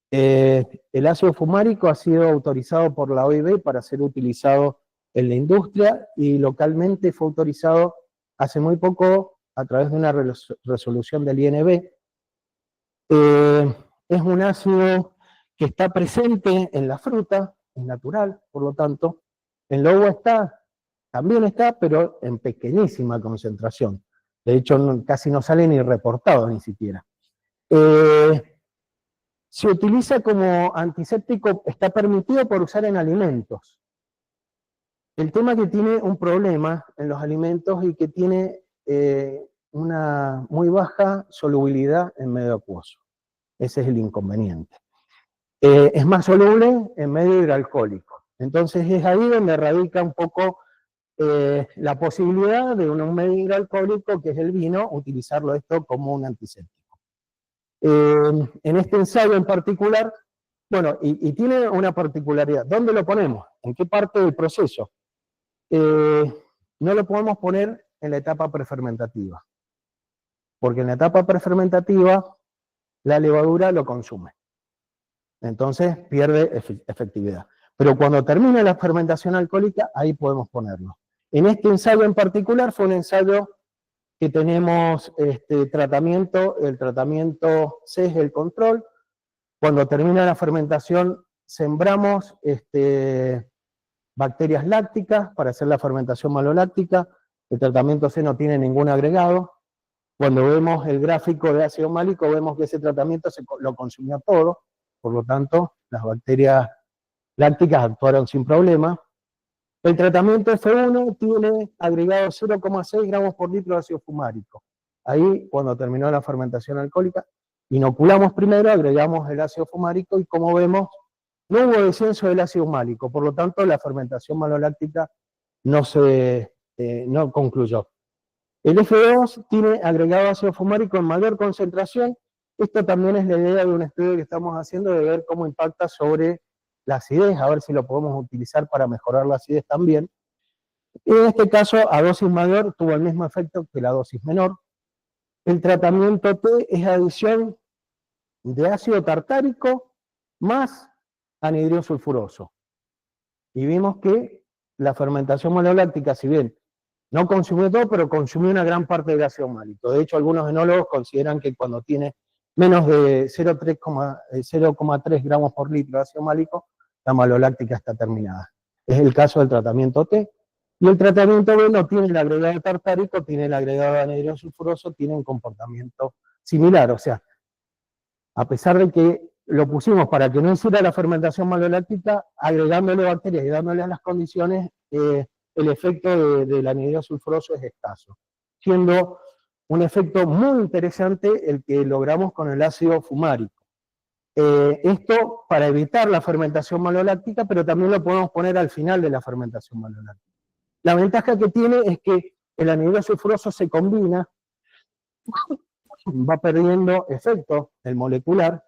El ácido fumárico ha sido autorizado por la OIB para ser utilizado en la industria y localmente fue autorizado hace muy poco a través de una resolución del INB. Es un ácido que está presente en la fruta, es natural, por lo tanto, en la uva también está, pero en pequeñísima concentración. De hecho, casi no sale ni reportado ni siquiera. Se utiliza como antiséptico, está permitido por usar en alimentos. El tema es que tiene un problema en los alimentos y que tiene una muy baja solubilidad en medio acuoso. Ese es el inconveniente. Es más soluble en medio hidroalcohólico. Entonces es ahí donde radica un poco la posibilidad de un medio hidroalcohólico, que es el vino, utilizarlo esto como un antiséptico. En este ensayo en particular, bueno, y tiene una particularidad. ¿Dónde lo ponemos? ¿En qué parte del proceso? No lo podemos poner en la etapa prefermentativa, porque en la etapa prefermentativa la levadura lo consume. Entonces pierde efectividad. Pero cuando termina la fermentación alcohólica, ahí podemos ponerlo. En este ensayo en particular fue un ensayo que tenemos tratamiento, el tratamiento C es el control. Cuando termina la fermentación, sembramos bacterias lácticas para hacer la fermentación maloláctica. El tratamiento C no tiene ningún agregado. Cuando vemos el gráfico de ácido málico, vemos que ese tratamiento lo consumió todo, por lo tanto, las bacterias lácticas actuaron sin problema. El tratamiento F1 tiene agregado 0,6 gramos por litro de ácido fumárico. Ahí, cuando terminó la fermentación alcohólica, inoculamos primero, agregamos el ácido fumárico y como vemos, no hubo descenso del ácido málico, por lo tanto la fermentación maloláctica no concluyó. El F2 tiene agregado ácido fumárico en mayor concentración. Esto también es la idea de un estudio que estamos haciendo de ver cómo impacta sobre la acidez, a ver si lo podemos utilizar para mejorar la acidez también. Y en este caso, a dosis mayor tuvo el mismo efecto que la dosis menor. El tratamiento T es adición de ácido tartárico más anhidro sulfuroso. Y vimos que la fermentación maloláctica, si bien no consumió todo, pero consumió una gran parte del ácido málico. De hecho, algunos enólogos consideran que cuando tiene menos de 0,3 gramos por litro de ácido málico, la maloláctica está terminada. Es el caso del tratamiento T. Y el tratamiento B no tiene el agregado tartárico, tiene el agregado anhidro sulfuroso, tiene un comportamiento similar. O sea, a pesar de que lo pusimos para que no hiciera la fermentación maloláctica, agregándole bacterias y dándole las condiciones, el efecto del anhidro sulfuroso es escaso, siendo un efecto muy interesante el que logramos con el ácido fumárico. Esto para evitar la fermentación maloláctica, pero también lo podemos poner al final de la fermentación maloláctica. La ventaja que tiene es que el anhidro sulfuroso se combina, va perdiendo efecto el molecular,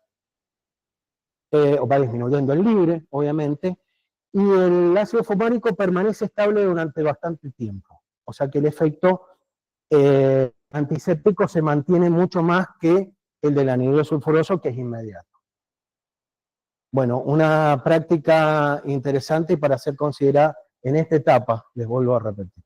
o va disminuyendo el libre, obviamente, y el ácido fumárico permanece estable durante bastante tiempo. O sea que el efecto antiséptico se mantiene mucho más que el del anhidro sulfuroso, que es inmediato. Bueno, una práctica interesante para ser considerada en esta etapa, les vuelvo a repetir.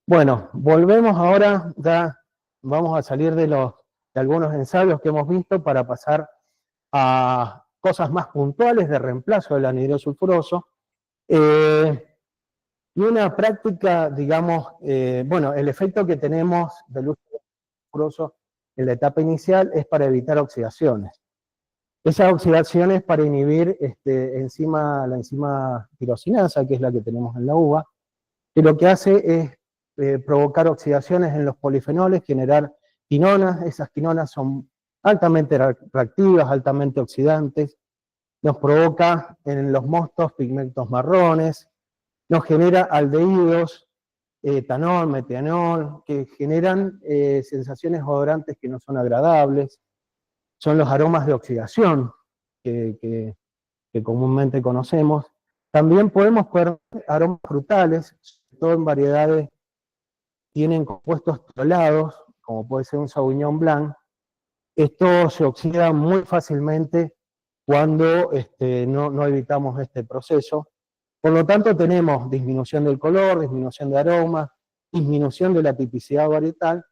Bueno, volvemos ahora, ya vamos a salir de algunos ensayos que hemos visto para pasar a cosas más puntuales de reemplazo del anhidro sulfuroso. Y una práctica, digamos, bueno, el efecto que tenemos del uso del sulfuroso en la etapa inicial es para evitar oxidaciones. Esas oxidaciones para inhibir la enzima tirosinasa, que es la que tenemos en la uva, que lo que hace es provocar oxidaciones en los polifenoles, generar quinonas. Esas quinonas son altamente reactivas, altamente oxidantes, nos provoca en los mostos pigmentos marrones, nos genera aldehídos, etanol, metanol, que generan sensaciones odorantes que no son agradables. Son los aromas de oxidación que comúnmente conocemos. También podemos ver aromas frutales, sobre todo en variedades que tienen compuestos trolados, como puede ser un Sauvignon Blanc. Esto se oxida muy fácilmente cuando no evitamos este proceso. Por lo tanto, tenemos disminución del color, disminución de aromas, disminución de la tipicidad varietal.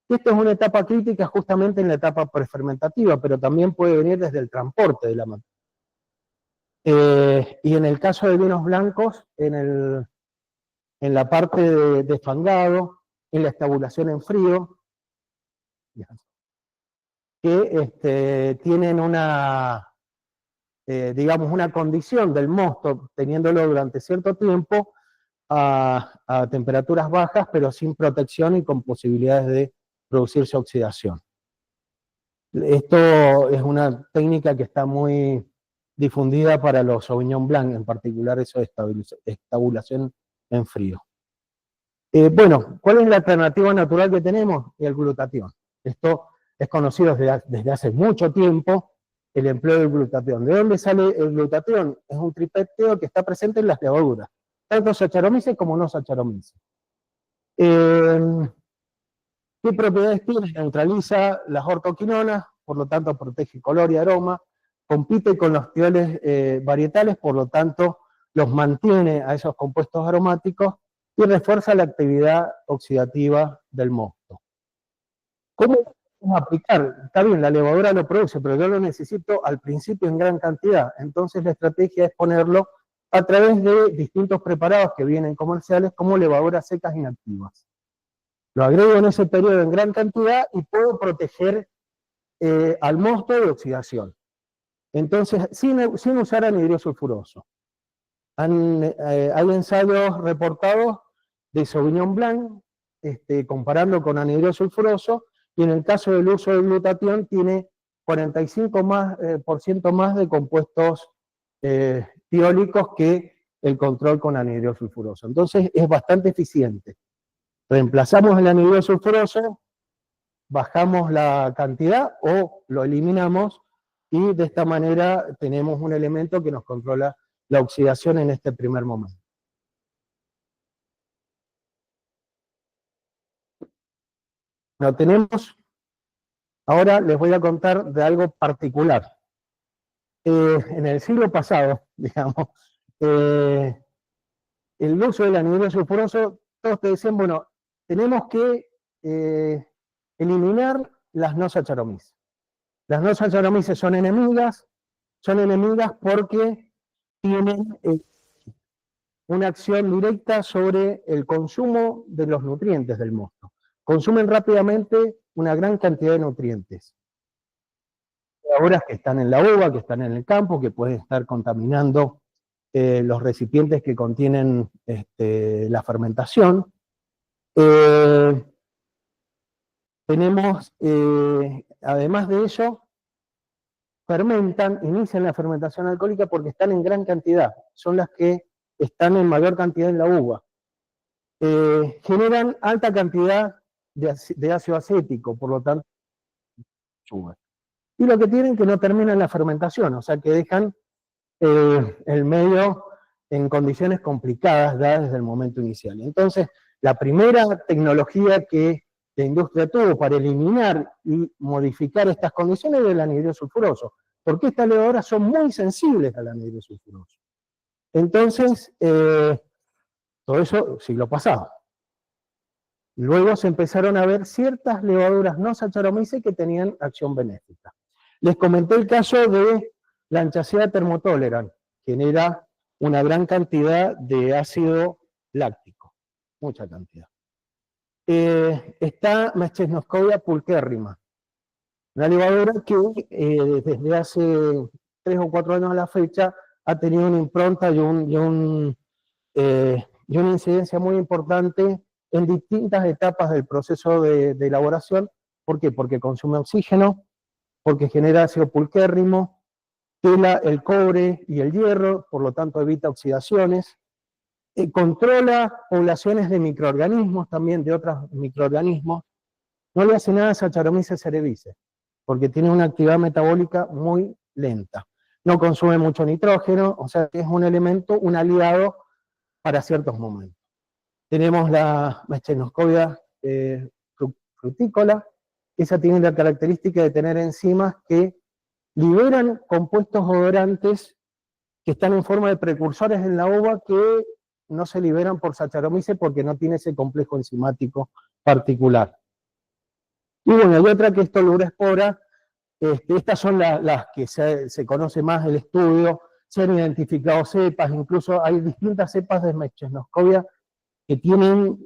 Esto es una etapa crítica justamente en la etapa prefermentativa, pero también puede venir desde el transporte de la materia. Y en el caso de vinos blancos, en la parte de fangado, en la estabulación en frío, que tienen digamos, una condición del mosto, teniéndolo durante cierto tiempo a temperaturas bajas, pero sin protección y con posibilidades de producirse oxidación. Esto es una técnica que está muy difundida para los Sauvignon Blanc, en particular eso de estabulación en frío. Bueno, ¿cuál es la alternativa natural que tenemos? El glutatión. Esto es conocido desde hace mucho tiempo, el empleo del glutatión. ¿De dónde sale el glutatión? Es un tripéptido que está presente en las levaduras, tanto Saccharomyces como no Saccharomyces. ¿Qué propiedades tiene? Neutraliza las ortoquinonas, por lo tanto protege color y aroma, compite con los tioles varietales, por lo tanto los mantiene a esos compuestos aromáticos y refuerza la actividad oxidativa del mosto. ¿Cómo lo vamos a aplicar? Está bien, la levadura lo produce, pero yo lo necesito al principio en gran cantidad, entonces la estrategia es ponerlo a través de distintos preparados que vienen comerciales como levaduras secas inactivas. Lo agrego en ese periodo en gran cantidad y puedo proteger al mosto de oxidación. Entonces, sin usar anhidro sulfuroso. Hay ensayos reportados de Sauvignon Blanc, comparando con anhidro sulfuroso, y en el caso del uso del glutatión tiene 45% más de compuestos tiólicos que el control con anhidro sulfuroso. Entonces es bastante eficiente. Reemplazamos el anhidro sulfuroso, bajamos la cantidad o lo eliminamos, y de esta manera tenemos un elemento que nos controla la oxidación en este primer momento. Lo tenemos. Ahora les voy a contar de algo particular. En el siglo pasado, digamos, el uso del anhidro sulfuroso, todos te decían, bueno, tenemos que eliminar las no Saccharomyces. Las no Saccharomyces son enemigas porque tienen una acción directa sobre el consumo de los nutrientes del mosto. Consumen rápidamente una gran cantidad de nutrientes. Levaduras que están en la uva, que están en el campo, que pueden estar contaminando los recipientes que contienen la fermentación. Tenemos, además de ello, inician la fermentación alcohólica porque están en gran cantidad, son las que están en mayor cantidad en la uva. Generan alta cantidad de ácido acético, por lo tanto, suben. Y lo que tienen que no terminan la fermentación, o sea que dejan el medio en condiciones complicadas dadas desde el momento inicial. Entonces, la primera tecnología que la industria tuvo para eliminar y modificar estas condiciones era el anhidro sulfuroso, porque estas levaduras son muy sensibles al anhidro sulfuroso. Entonces, todo eso siglo pasado. Luego se empezaron a ver ciertas levaduras no Saccharomyces que tenían acción benéfica. Les comenté el caso de la Anchacea thermotolerans, que genera una gran cantidad de ácido láctico, mucha cantidad. Está Meschenococcus pulcherrima, una levadura que desde hace 3 o 4 años a la fecha ha tenido una impronta y una incidencia muy importante en distintas etapas del proceso de elaboración. ¿Por qué? Porque consume oxígeno, porque genera ácido pulquérrimo, tela el cobre y el hierro, por lo tanto evita oxidaciones. controla poblaciones de microorganismos, también de otros microorganismos. No le hace nada a Saccharomyces cerevisiae, porque tiene una actividad metabólica muy lenta. No consume mucho nitrógeno, o sea que es un elemento, un aliado para ciertos momentos. Tenemos la Meschenococcus frutícola, esa tiene la característica de tener enzimas que liberan compuestos odorantes que están en forma de precursores en la uva que no se liberan por Saccharomyces porque no tiene ese complejo enzimático particular. Y bueno, hay otra que es Tolurospora. Estas son las que se conoce más el estudio, se han identificado cepas, incluso hay distintas cepas de Meschenococcus que tienen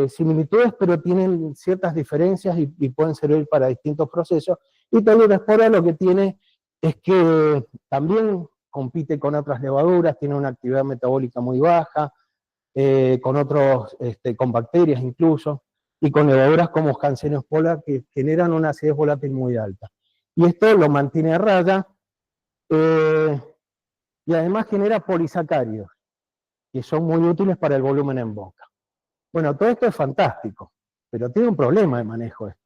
similitudes, pero tienen ciertas diferencias y pueden servir para distintos procesos. Y Tolurospora lo que tiene es que también compite con otras levaduras, tiene una actividad metabólica muy baja, con bacterias incluso, y con levaduras como Hansenías polar que generan una acidez volátil muy alta. Y esto lo mantiene a raya, y además genera polisacáridos, que son muy útiles para el volumen en boca. Bueno, todo esto es fantástico, pero tiene un problema de manejo esto.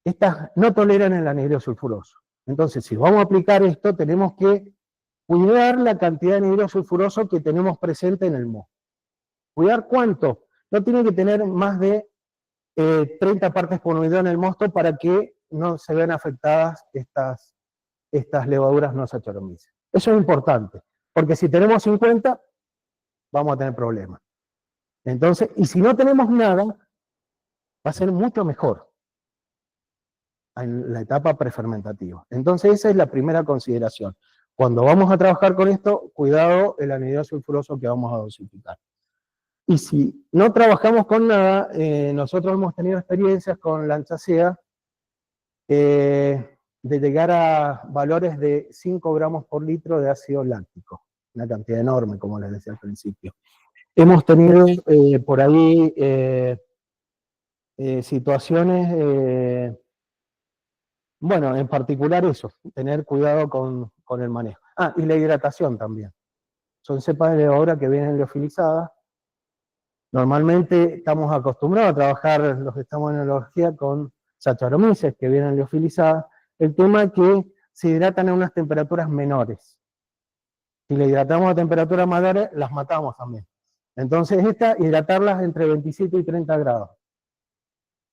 Estas no toleran el anhidro sulfuroso. Entonces, si vamos a aplicar esto, tenemos que cuidar la cantidad de anhidro sulfuroso que tenemos presente en el mosto. ¿Cuidar cuánto? No tiene que tener más de 30 partes por unidad en el mosto para que no se vean afectadas estas levaduras no Saccharomyces. Eso es importante, porque si tenemos 50, vamos a tener problemas. Entonces, y si no tenemos nada, va a ser mucho mejor en la etapa prefermentativa. Entonces, esa es la primera consideración. Cuando vamos a trabajar con esto, cuidado el anhidro sulfuroso que vamos a dosificar. Y si no trabajamos con nada, nosotros hemos tenido experiencias con Lanchacea de llegar a valores de 5 gramos por litro de ácido láctico, una cantidad enorme, como les decía al principio. Hemos tenido por ahí situaciones, bueno, en particular eso, tener cuidado con el manejo. Ah, y la hidratación también. Son cepas de levadura que vienen liofilizadas. Normalmente estamos acostumbrados a trabajar, los que estamos en enología, con Saccharomyces que vienen liofilizadas. El tema es que se hidratan a unas temperaturas menores. Si le hidratamos a temperaturas mayores, las matamos también. Entonces hidratarlas entre 27 y 30 grados.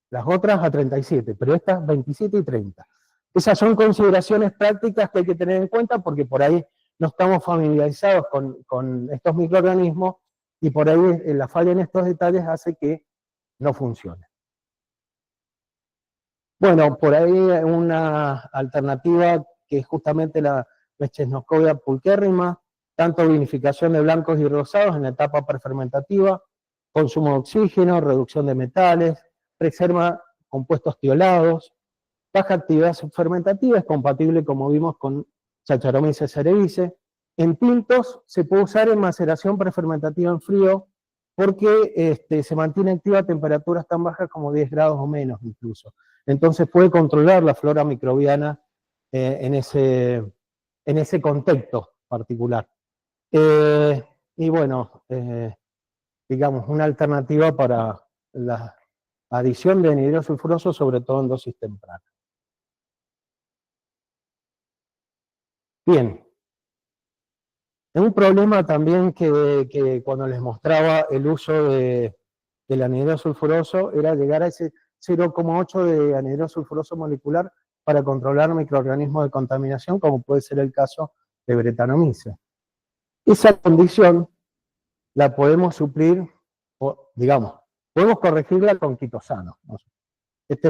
Las otras a 37, pero estas 27 y 30. Esas son consideraciones prácticas que hay que tener en cuenta porque por ahí no estamos familiarizados con estos microorganismos y por ahí la falla en estos detalles hace que no funcione. Bueno, por ahí una alternativa que es justamente la Meschenococcus pulquérrima, tanto vinificación de blancos y rosados en la etapa prefermentativa, consumo de oxígeno, reducción de metales, preserva compuestos tiolados, baja actividad subfermentativa, es compatible, como vimos, con Saccharomyces cerevisiae. En tintos se puede usar en maceración prefermentativa en frío porque se mantiene activa a temperaturas tan bajas como 10 grados o menos incluso. Entonces puede controlar la flora microbiana en ese contexto particular. Y bueno, digamos, una alternativa para la adición de anhidro sulfuroso, sobre todo en dosis tempranas. Bien. Un problema también que cuando les mostraba el uso del anhidro sulfuroso era llegar a ese 0,8 de anhidro sulfuroso molecular para controlar microorganismos de contaminación, como puede ser el caso de Brettanomyces. Esa condición la podemos suplir, digamos, podemos corregirla con quitosano. Este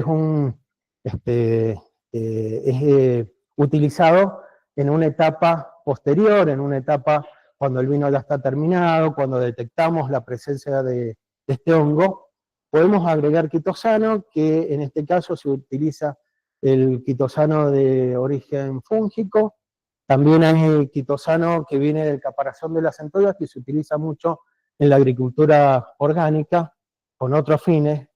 es utilizado en una etapa posterior, en una etapa cuando el vino ya está terminado, cuando detectamos la presencia de este hongo, podemos agregar quitosano, que en este caso se utiliza el quitosano de origen fúngico. También hay quitosano que viene del caparazón de las centollas, que se utiliza mucho en la agricultura orgánica, con otros fines,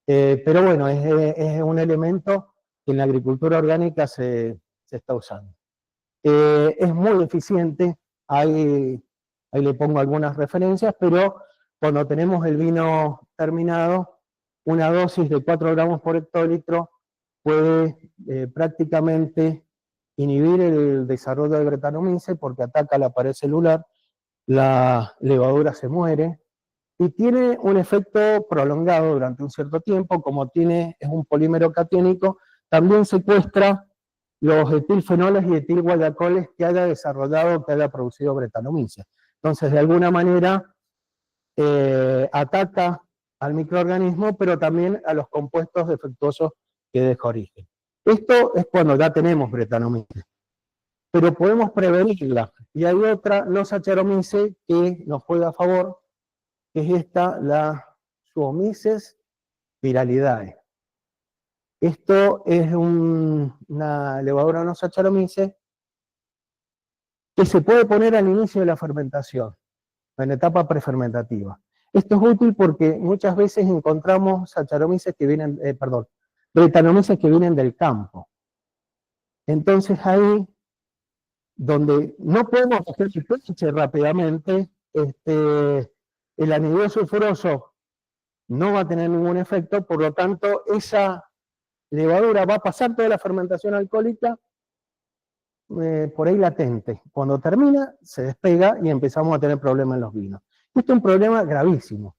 pero bueno, es un elemento que en la agricultura orgánica se está usando. Es muy eficiente, hay ahí le pongo algunas referencias, pero cuando tenemos el vino terminado, una dosis de 4 gramos por hectolitro puede prácticamente inhibir el desarrollo de Brettanomyces porque ataca la pared celular, la levadura se muere, y tiene un efecto prolongado durante un cierto tiempo, como es un polímero catiónico, también secuestra los etilfenoles y etilguancoles que haya desarrollado, que haya producido Brettanomyces. Entonces, de alguna manera, ataca al microorganismo, pero también a los compuestos defectuosos que deja origen. Esto es cuando ya tenemos Brettanomyces, pero podemos prevenirla. Y hay otra, no Saccharomyces, que nos juega a favor, que es esta, la Suomyces viralidae. Esto es una levadura no Saccharomyces que se puede poner al inicio de la fermentación, en etapa prefermentativa. Esto es útil porque muchas veces encontramos Saccharomyces que vienen, Brettanomyces que vienen del campo. Entonces ahí, donde no podemos hacer el pH rápidamente, el anhidro sulfuroso no va a tener ningún efecto, por lo tanto, esa levadura va a pasar toda la fermentación alcohólica por ahí latente. Cuando termina, se despega y empezamos a tener problemas en los vinos. Esto es un problema gravísimo,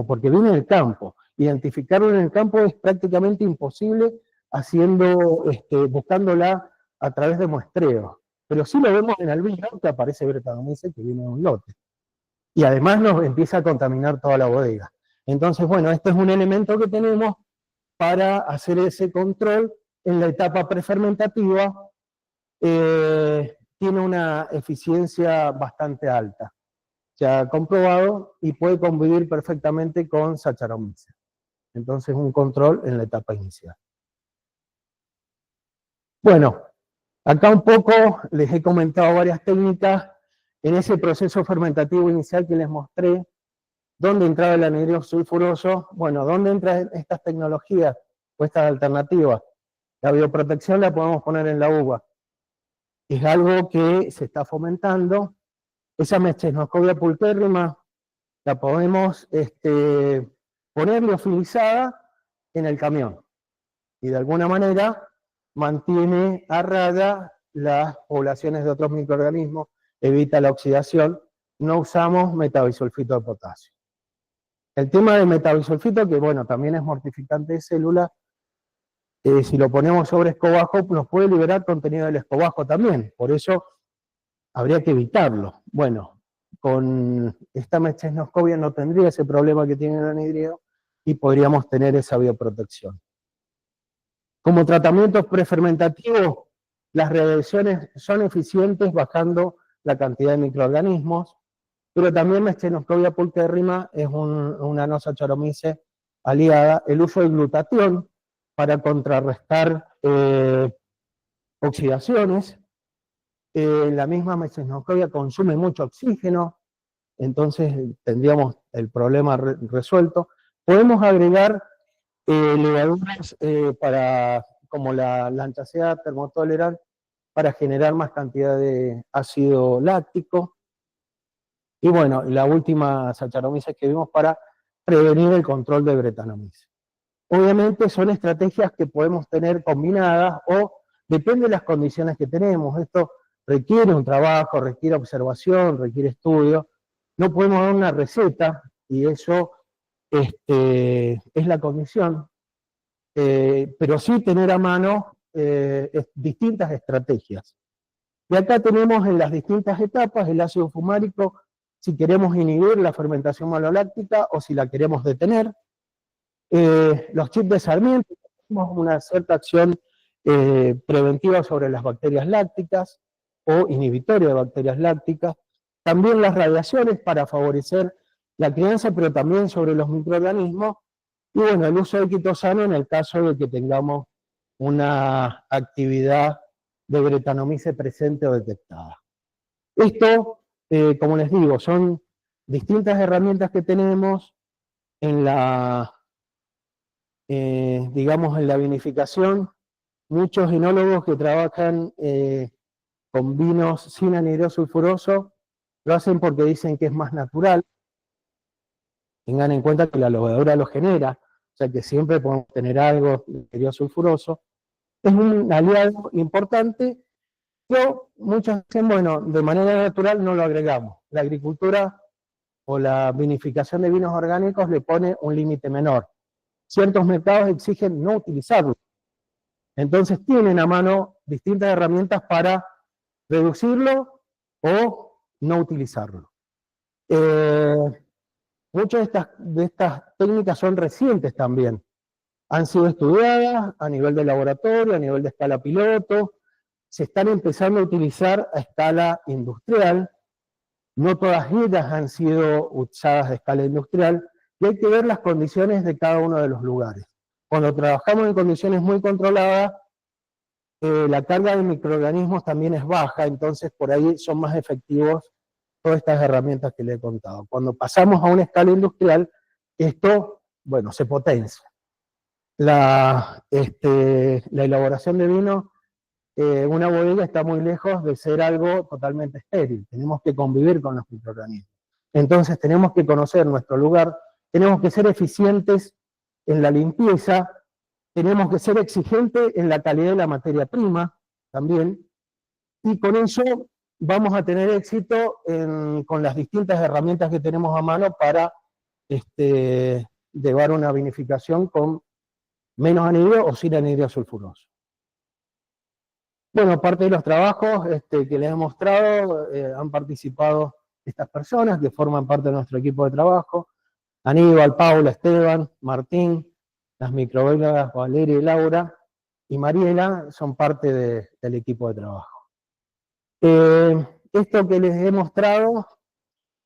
porque viene del campo. Identificarlo en el campo es prácticamente imposible buscándola a través de muestreos. Pero sí lo vemos en el vino, que aparece Brettanomyces que viene de un lote. Y además nos empieza a contaminar toda la bodega. Entonces, bueno, este es un elemento que tenemos para hacer ese control en la etapa prefermentativa. Tiene una eficiencia bastante alta. Se ha comprobado y puede convivir perfectamente con Saccharomyces. Entonces, un control en la etapa inicial. Bueno, acá un poco les he comentado varias técnicas en ese proceso fermentativo inicial que les mostré. ¿Dónde entraba el anhidro sulfuroso? Bueno, ¿dónde entran estas tecnologías o estas alternativas? La bioprotección la podemos poner en la uva. Es algo que se está fomentando. Esa Mechesnoscovia pulquérrima la podemos poner liofilizada en el camión. Y de alguna manera mantiene a raya las poblaciones de otros microorganismos, evita la oxidación. No usamos metabisulfito de potasio. El tema del metabisulfito, que bueno, también es mortificante de células, si lo ponemos sobre escobajo, nos puede liberar contenido del escobajo también, por eso habría que evitarlo. Bueno, con esta Mechesnoscovia no tendría ese problema que tiene el anhídrido y podríamos tener esa bioprotección. Como tratamientos prefermentativos, las reacciones son eficientes bajando la cantidad de microorganismos, pero también Mechesnoscovia pulquérrima es una no Saccharomyces aliada. El uso de glutatión para contrarrestar oxidaciones. La misma Mechesnoscovia consume mucho oxígeno, entonces tendríamos el problema resuelto. Podemos agregar levaduras como la Lanchacea termotolerant para generar más cantidad de ácido láctico. Y bueno, la última Saccharomyces que vimos para prevenir el control de Brettanomyces. Obviamente son estrategias que podemos tener combinadas o depende de las condiciones que tenemos. Esto requiere un trabajo, requiere observación, requiere estudio. No podemos dar una receta y eso es la condición. Pero sí tener a mano distintas estrategias. Y acá tenemos en las distintas etapas el ácido fumárico, si queremos inhibir la fermentación maloláctica o si la queremos detener. Los chips de Sarmiento, tenemos una cierta acción preventiva sobre las bacterias lácticas o inhibitoria de bacterias lácticas. También las radiaciones para favorecer la crianza, pero también sobre los microorganismos. Y bueno, el uso de quitosano en el caso de que tengamos una actividad de Brettanomyces presente o detectada. Esto, como les digo, son distintas herramientas que tenemos en la, digamos, en la vinificación. Muchos enólogos que trabajan con vinos sin anhidro sulfuroso Lo hacen porque dicen que es más natural. Tengan en cuenta que la levadura lo genera, o sea que siempre podemos tener algo de interior sulfuroso. Es un aliado importante, pero muchos dicen, bueno, de manera natural no lo agregamos. La agricultura o la vinificación de vinos orgánicos le pone un límite menor. Ciertos mercados exigen no utilizarlo. Entonces tienen a mano distintas herramientas para reducirlo o no utilizarlo. Muchas de estas técnicas son recientes también. Han sido estudiadas a nivel de laboratorio, a nivel de escala piloto, se están empezando a utilizar a escala industrial. No todas ellas han sido usadas a escala industrial, y hay que ver las condiciones de cada uno de los lugares. Cuando trabajamos en condiciones muy controladas, la carga de microorganismos también es baja, entonces por ahí son más efectivos todas estas herramientas que le he contado. Cuando pasamos a una escala industrial, esto, bueno, se potencia. La elaboración de vino, una bodega está muy lejos de ser algo totalmente estéril. Tenemos que convivir con los microorganismos. Entonces tenemos que conocer nuestro lugar, tenemos que ser eficientes en la limpieza, tenemos que ser exigentes en la calidad de la materia prima también, y con eso vamos a tener éxito con las distintas herramientas que tenemos a mano para llevar una vinificación con menos anhidro o sin anhidro sulfuroso. Bueno, parte de los trabajos que les he mostrado, han participado estas personas que forman parte de nuestro equipo de trabajo: Aníbal, Paula, Esteban, Martín, las microbiólogas Valeria y Laura, y Mariela son parte del equipo de trabajo. Esto que les he mostrado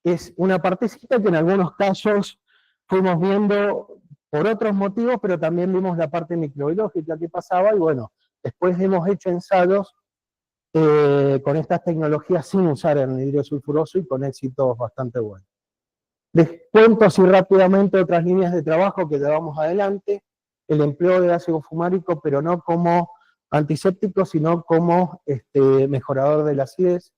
es una partecita que en algunos casos fuimos viendo por otros motivos, pero también vimos la parte microbiológica que pasaba, y bueno, después hemos hecho ensayos con estas tecnologías sin usar el anhidro sulfuroso y con éxitos bastante buenos. Les cuento así rápidamente otras líneas de trabajo que llevamos adelante: el empleo de ácido fumárico, pero no como antiséptico, sino como mejorador de la acidez;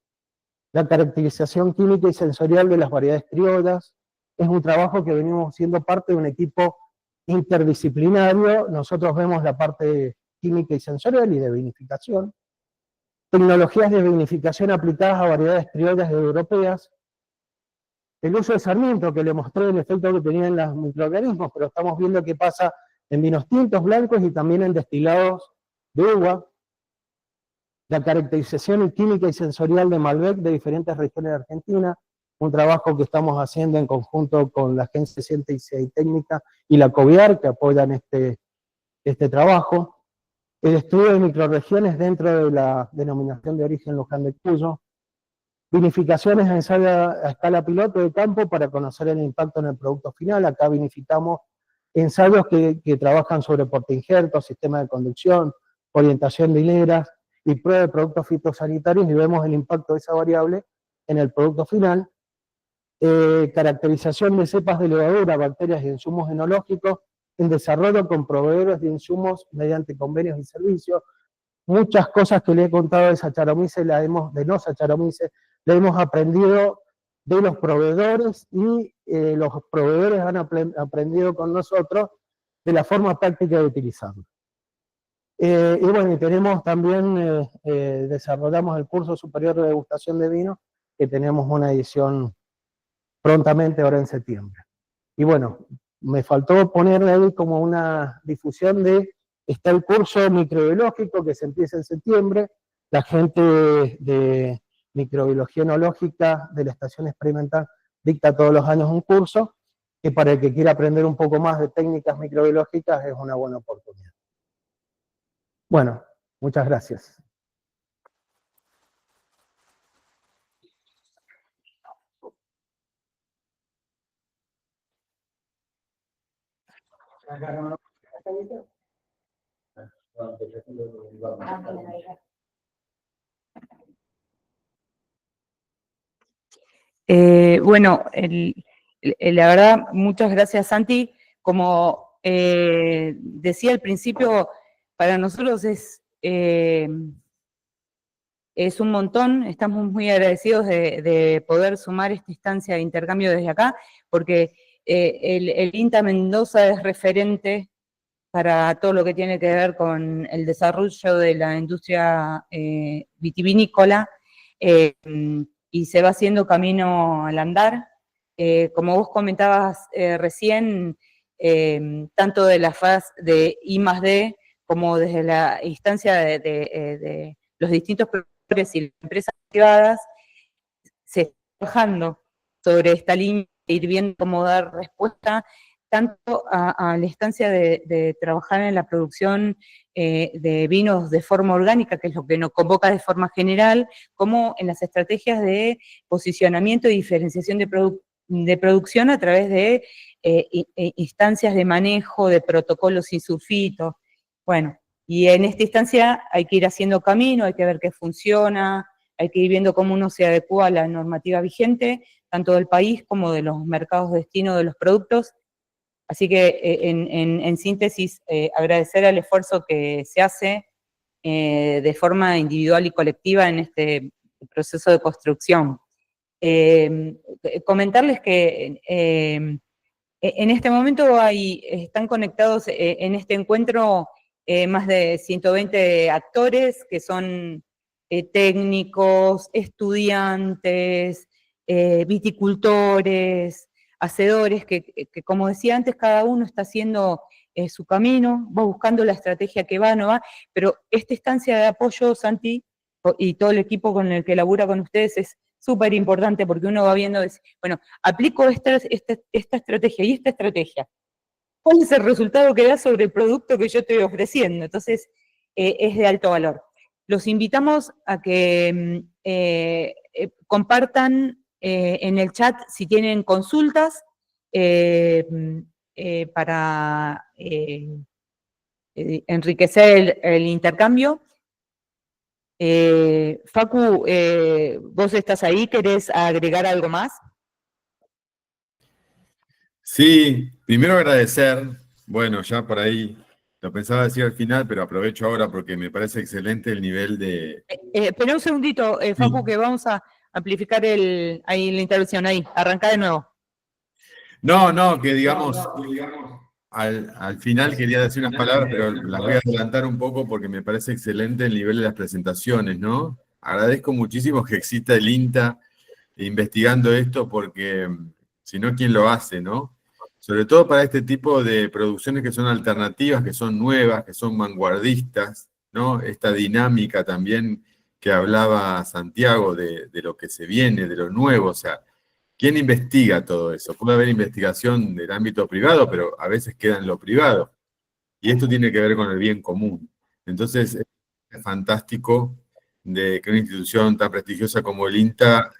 la caracterización química y sensorial de las variedades criollas. Es un trabajo que venimos siendo parte de un equipo interdisciplinario. Nosotros vemos la parte química y sensorial y de vinificación. Tecnologías de vinificación aplicadas a variedades criollas europeas. El uso de sarmiento, que le mostré el efecto que tenía en los microorganismos, pero estamos viendo qué pasa en vinos tintos, blancos y también en destilados de uva. La caracterización química y sensorial de Malbec de diferentes regiones de Argentina, un trabajo que estamos haciendo en conjunto con la Agencia de Ciencia y Técnica y la COVIAR, que apoyan este trabajo. El estudio de microrregiones dentro de la denominación de origen Luján de Cuyo. Vinificaciones a escala piloto de campo para conocer el impacto en el producto final. Acá vinificamos ensayos que trabajan sobre portainjertos, sistema de conducción, orientación de hileras y prueba de productos fitosanitarios, y vemos el impacto de esa variable en el producto final. Caracterización de cepas de levadura, bacterias y insumos enológicos en desarrollo con proveedores de insumos mediante convenios y servicios. Muchas cosas que le he contado de Saccharomyces, de no Saccharomyces, le hemos aprendido de los proveedores, y los proveedores han aprendido con nosotros de la forma práctica de utilizarlo. Y bueno, tenemos también, desarrollamos el curso superior de degustación de vino, que tenemos una edición prontamente ahora en septiembre. Y bueno, me faltó poner ahí como una difusión está el curso microbiológico que se empieza en septiembre. La gente de microbiología enológica de la estación experimental dicta todos los años un curso, que para el que quiera aprender un poco más de técnicas microbiológicas es una buena oportunidad. Bueno, muchas gracias. Bueno, la verdad, muchas gracias, Santi. Como decía al principio, para nosotros es es un montón, estamos muy agradecidos de poder sumar esta instancia de intercambio desde acá, porque el INTA Mendoza es referente para todo lo que tiene que ver con el desarrollo de la industria vitivinícola, y se va haciendo camino al andar. Como vos comentabas recién, tanto de la fase de I+D, como desde la instancia de los distintos productores y las empresas privadas, se está trabajando sobre esta línea, ir viendo cómo dar respuesta tanto a la instancia de trabajar en la producción de vinos de forma orgánica, que es lo que nos convoca de forma general, como en las estrategias de posicionamiento y diferenciación de producción a través de instancias de manejo, de protocolos sin sulfitos. Bueno, y en esta instancia hay que ir haciendo camino, hay que ver qué funciona, hay que ir viendo cómo uno se adecua a la normativa vigente, tanto del país como de los mercados de destino de los productos. Así que, en síntesis, agradecer el esfuerzo que se hace de forma individual y colectiva en este proceso de construcción. Comentarles que en este momento están conectados en este encuentro más de 120 actores que son técnicos, estudiantes, viticultores, hacedores, que como decía antes, cada uno está haciendo su camino, va buscando la estrategia que va, no va, pero esta instancia de apoyo, Santi, y todo el equipo con el que labura con ustedes es súper importante porque uno va viendo, bueno, aplico esta estrategia y esta estrategia. ¿Cuál es el resultado que da sobre el producto que yo estoy ofreciendo? Entonces, es de alto valor. Los invitamos a que compartan en el chat si tienen consultas para enriquecer el intercambio. Facu, vos estás ahí, ¿querés agregar algo más? Sí, primero agradecer, bueno, ya por ahí lo pensaba decir al final, pero aprovecho ahora porque me parece excelente el nivel de... Espera un segundito, Facu, que vamos a amplificar ahí la intervención, ahí, arrancá de nuevo. No, que digamos, al final quería decir unas palabras, pero las voy a adelantar un poco porque me parece excelente el nivel de las presentaciones, ¿no? Agradezco muchísimo que exista el INTA investigando esto porque si no, ¿quién lo hace, no? Sobre todo para este tipo de producciones que son alternativas, que son nuevas, que son vanguardistas, ¿no? Esta dinámica también que hablaba Santiago de lo que se viene, de lo nuevo, o sea, ¿quién investiga todo eso? Puede haber investigación del ámbito privado, pero a veces queda en lo privado. Y esto tiene que ver con el bien común. Entonces, es fantástico de que una institución tan prestigiosa como el INTA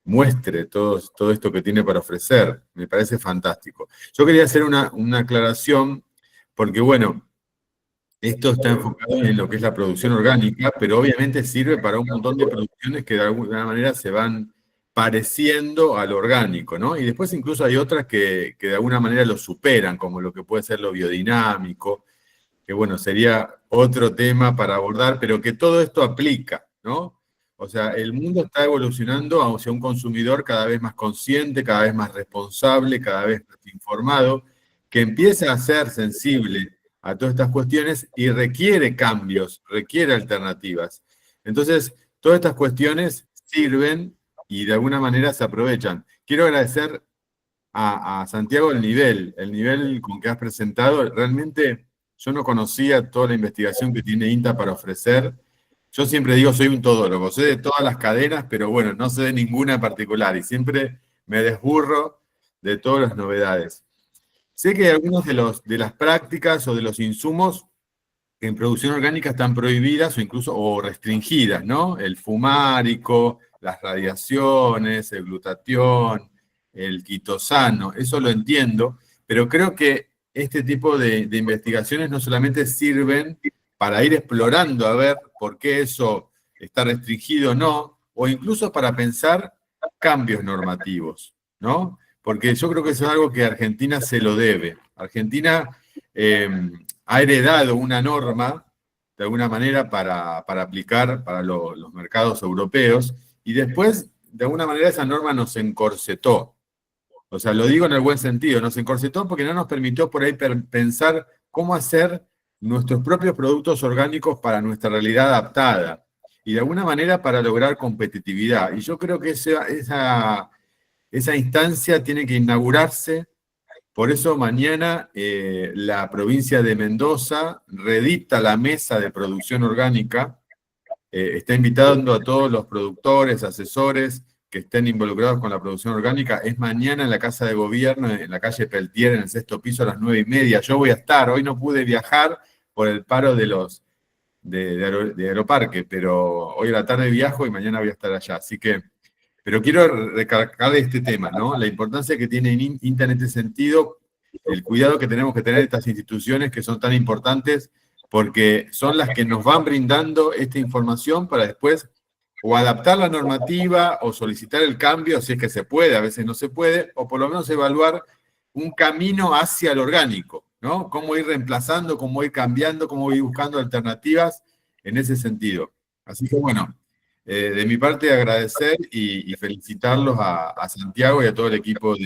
muestre todo esto que tiene para ofrecer. Me parece fantástico. Yo quería hacer una aclaración, porque bueno, esto está enfocado en lo que es la producción orgánica, pero obviamente sirve para un montón de producciones que de alguna manera se van pareciendo al orgánico, ¿no? Y después incluso hay otras que de alguna manera lo superan, como lo que puede ser lo biodinámico, que bueno, sería otro tema para abordar, pero que todo esto aplica, ¿no? O sea, el mundo está evolucionando hacia un consumidor cada vez más consciente, cada vez más responsable, cada vez más informado, que empieza a ser sensible a todas estas cuestiones y requiere cambios, requiere alternativas. Entonces, todas estas cuestiones sirven y de alguna manera se aprovechan. Quiero agradecer a Santiago el nivel con que has presentado. Realmente yo no conocía toda la investigación que tiene INTA para ofrecer. Yo siempre digo, soy un todólogo, sé de todas las cadenas, pero bueno, no sé de ninguna en particular y siempre me desburro de todas las novedades. Sé que algunos de las prácticas o de los insumos en producción orgánica están prohibidas o incluso restringidas, ¿no? El fumárico, las radiaciones, el glutatión, el quitosano, eso lo entiendo, pero creo que este tipo de investigaciones no solamente sirven para ir explorando a ver por qué eso está restringido o no, o incluso para pensar cambios normativos, ¿no? Porque yo creo que eso es algo que Argentina se lo debe. Argentina ha heredado una norma de alguna manera para aplicar para los mercados europeos, y después, de alguna manera, esa norma nos encorsetó. O sea, lo digo en el buen sentido, nos encorsetó porque no nos permitió por ahí pensar cómo hacer nuestros propios productos orgánicos para nuestra realidad adaptada, y de alguna manera para lograr competitividad. Y yo creo que esa instancia tiene que inaugurarse. Por eso mañana la provincia de Mendoza redicta la mesa de producción orgánica, está invitando a todos los productores, asesores que estén involucrados con la producción orgánica. Es mañana en la Casa de Gobierno, en la calle Peltier, en el 6º piso a las 9:30. Yo voy a estar, hoy no pude viajar por el paro de Aeroparque, pero hoy a la tarde viajo y mañana voy a estar allá. Así que, pero quiero recalcar este tema, ¿no? La importancia que tiene INTA en este sentido, el cuidado que tenemos que tener estas instituciones que son tan importantes, porque son las que nos van brindando esta información para después o adaptar la normativa o solicitar el cambio, si es que se puede, a veces no se puede, o por lo menos evaluar un camino hacia el orgánico, ¿no? Cómo ir reemplazando, cómo ir cambiando, cómo ir buscando alternativas en ese sentido. Así que bueno, de mi parte agradecer y felicitarlos a Santiago y a todo el equipo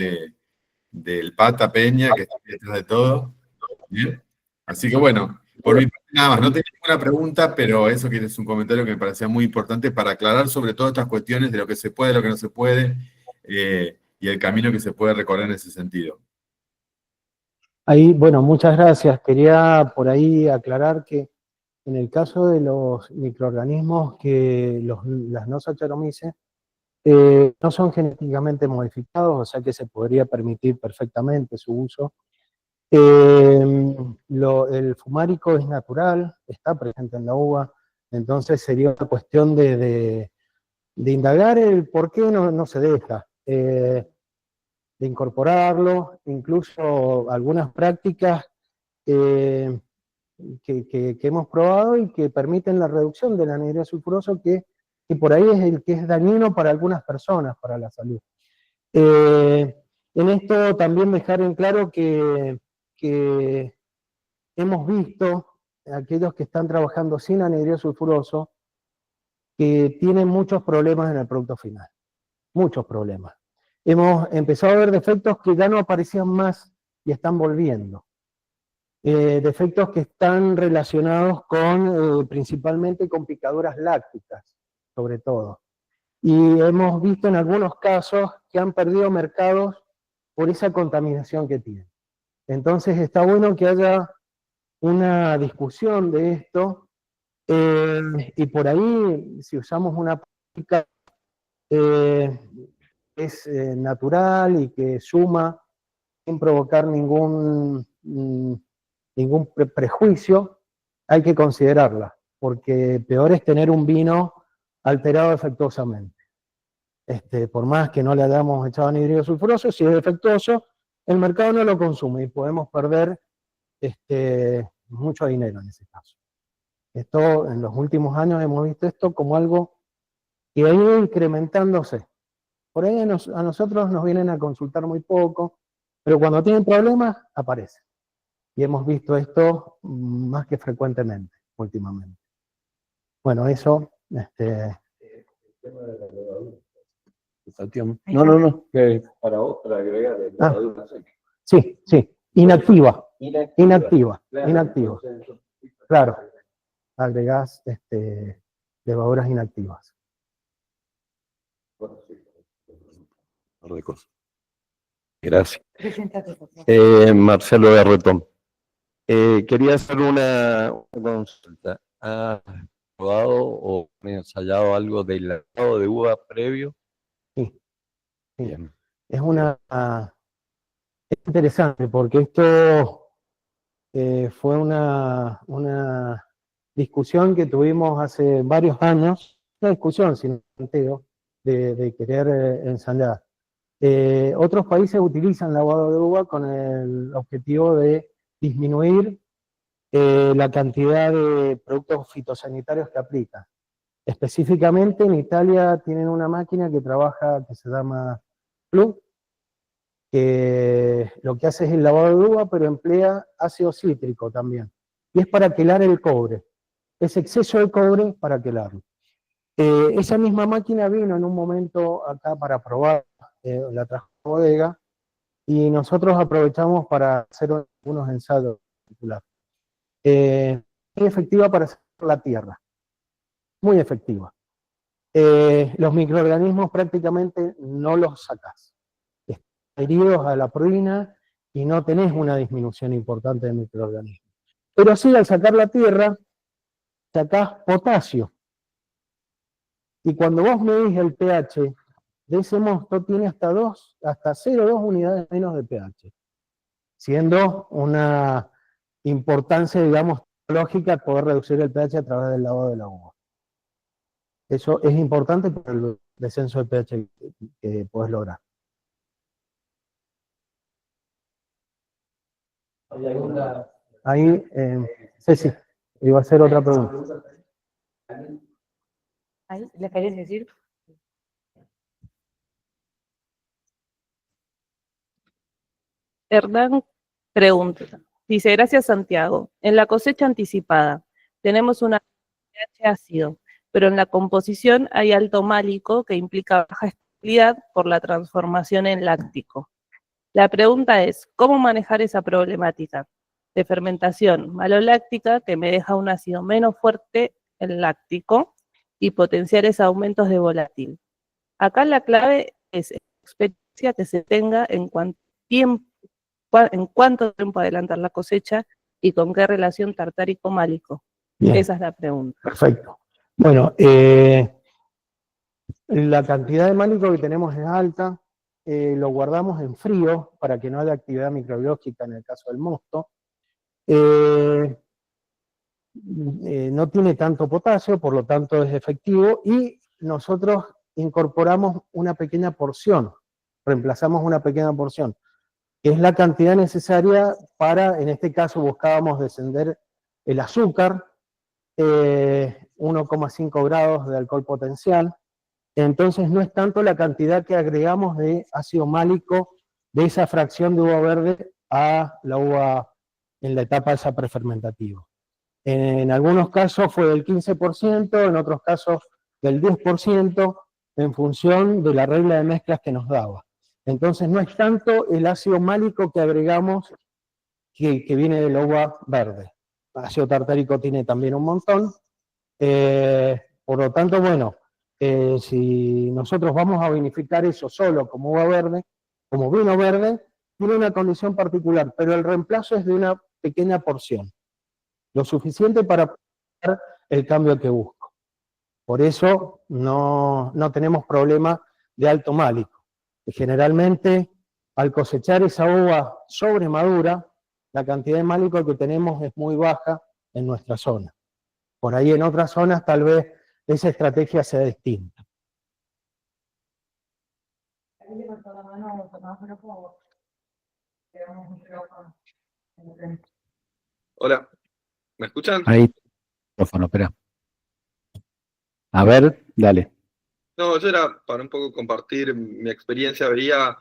del Pata Peña, que está detrás de todo. ¿Bien? Así que bueno, por mi parte nada más, no tengo ninguna pregunta, pero eso que es un comentario que me parecía muy importante para aclarar sobre todo estas cuestiones de lo que se puede, lo que no se puede, y el camino que se puede recorrer en ese sentido. Ahí, bueno, muchas gracias. Quería por ahí aclarar que en el caso de los microorganismos las no Saccharomyces, no son genéticamente modificados, o sea que se podría permitir perfectamente su uso. El fumárico es natural, está presente en la uva, entonces sería una cuestión de indagar el por qué no se deja, de incorporarlo, incluso algunas prácticas que hemos probado y que permiten la reducción del anhidro sulfuroso, que por ahí es el que es dañino para algunas personas, para la salud. En esto también dejar en claro que hemos visto aquellos que están trabajando sin anhidro sulfuroso que tienen muchos problemas en el producto final, muchos problemas. Hemos empezado a ver defectos que ya no aparecían más y están volviendo. Defectos que están relacionados principalmente con picaduras lácticas, sobre todo. Y hemos visto en algunos casos que han perdido mercados por esa contaminación que tienen. Entonces está bueno que haya una discusión de esto, y por ahí, si usamos una práctica es natural y que suma sin provocar ningún prejuicio, hay que considerarla, porque peor es tener un vino alterado defectuosamente. Por más que no le hayamos echado anhídrido sulfuroso, si es defectuoso, el mercado no lo consume y podemos perder mucho dinero en ese caso. Esto, en los últimos años hemos visto esto como algo que ha ido incrementándose. Por ahí a nosotros nos vienen a consultar muy poco, pero cuando tienen problemas, aparece. Y hemos visto esto más que frecuentemente, últimamente. Bueno, eso, No, que para agregar levadura seca. Sí, inactiva. Claro, agregás levaduras inactivas. Gracias. Preséntate, por favor. Marcelo Garretón. Quería hacer una consulta. ¿Has probado o ensayado algo del lavado de uva previo? Sí. Bien. Es interesante porque esto fue una discusión que tuvimos hace varios años, una discusión sin planteo de querer ensayar. Otros países utilizan lavado de uva con el objetivo de disminuir la cantidad de productos fitosanitarios que aplican. Específicamente en Italia tienen una máquina que se llama Plug, que lo que hace es el lavado de uva, pero emplea ácido cítrico también. Y es para quelar el cobre. ese exceso de cobre para quelarlo. Esa misma máquina vino en un momento acá para probar, la trajo a la bodega, y nosotros aprovechamos para hacer unos ensayos particulares. Muy efectiva para hacer la tierra, muy efectiva. Los microorganismos prácticamente no los sacás. Están adheridos a la proteína y no tenés una disminución importante de microorganismos. Pero sí, al sacar la tierra, sacás potasio. Y cuando vos medís el pH de ese mosto, tiene hasta 0,2 unidades menos de pH, siendo una importancia, digamos, lógica poder reducir el pH a través del lavado de la uva. Eso es importante para el descenso de pH que podés lograr. Ahí, Ceci, iba a hacer otra pregunta. ¿Ahí? ¿Les querés decir? Hernán pregunta, dice, gracias Santiago, en la cosecha anticipada tenemos una pH ácido, pero en la composición hay alto málico que implica baja estabilidad por la transformación en láctico. La pregunta es, ¿cómo manejar esa problemática de fermentación maloláctica que me deja un ácido menos fuerte en láctico y potenciar esos aumentos de volátil? Acá la clave es la experiencia que se tenga en cuánto tiempo adelantar la cosecha y con qué relación tartárico-málico. Bien. Esa es la pregunta. Perfecto. Bueno, la cantidad de málico que tenemos es alta, lo guardamos en frío para que no haya actividad microbiológica en el caso del mosto. No tiene tanto potasio, por lo tanto es efectivo, y nosotros incorporamos una pequeña porción, reemplazamos una pequeña porción, que es la cantidad necesaria para, en este caso buscábamos descender el azúcar, 1,5 grados de alcohol potencial. Entonces no es tanto la cantidad que agregamos de ácido málico de esa fracción de uva verde a la uva en la etapa esa prefermentativa. En algunos casos fue del 15%, en otros casos del 10%, en función de la regla de mezclas que nos daba. Entonces no es tanto el ácido málico que agregamos que viene de la uva verde. Ácido tartárico tiene también un montón. Por lo tanto, bueno, si nosotros vamos a vinificar eso solo como uva verde, como vino verde, tiene una condición particular, pero el reemplazo es de una pequeña porción, lo suficiente para hacer el cambio que busco. Por eso no tenemos problema de alto málico. Generalmente, al cosechar esa uva sobremadura, la cantidad de málico que tenemos es muy baja en nuestra zona. Por ahí en otras zonas tal vez esa estrategia sea distinta. Hola, ¿me escuchan? Ahí, micrófono, espera. A ver, dale. No, yo era para un poco compartir mi experiencia, veía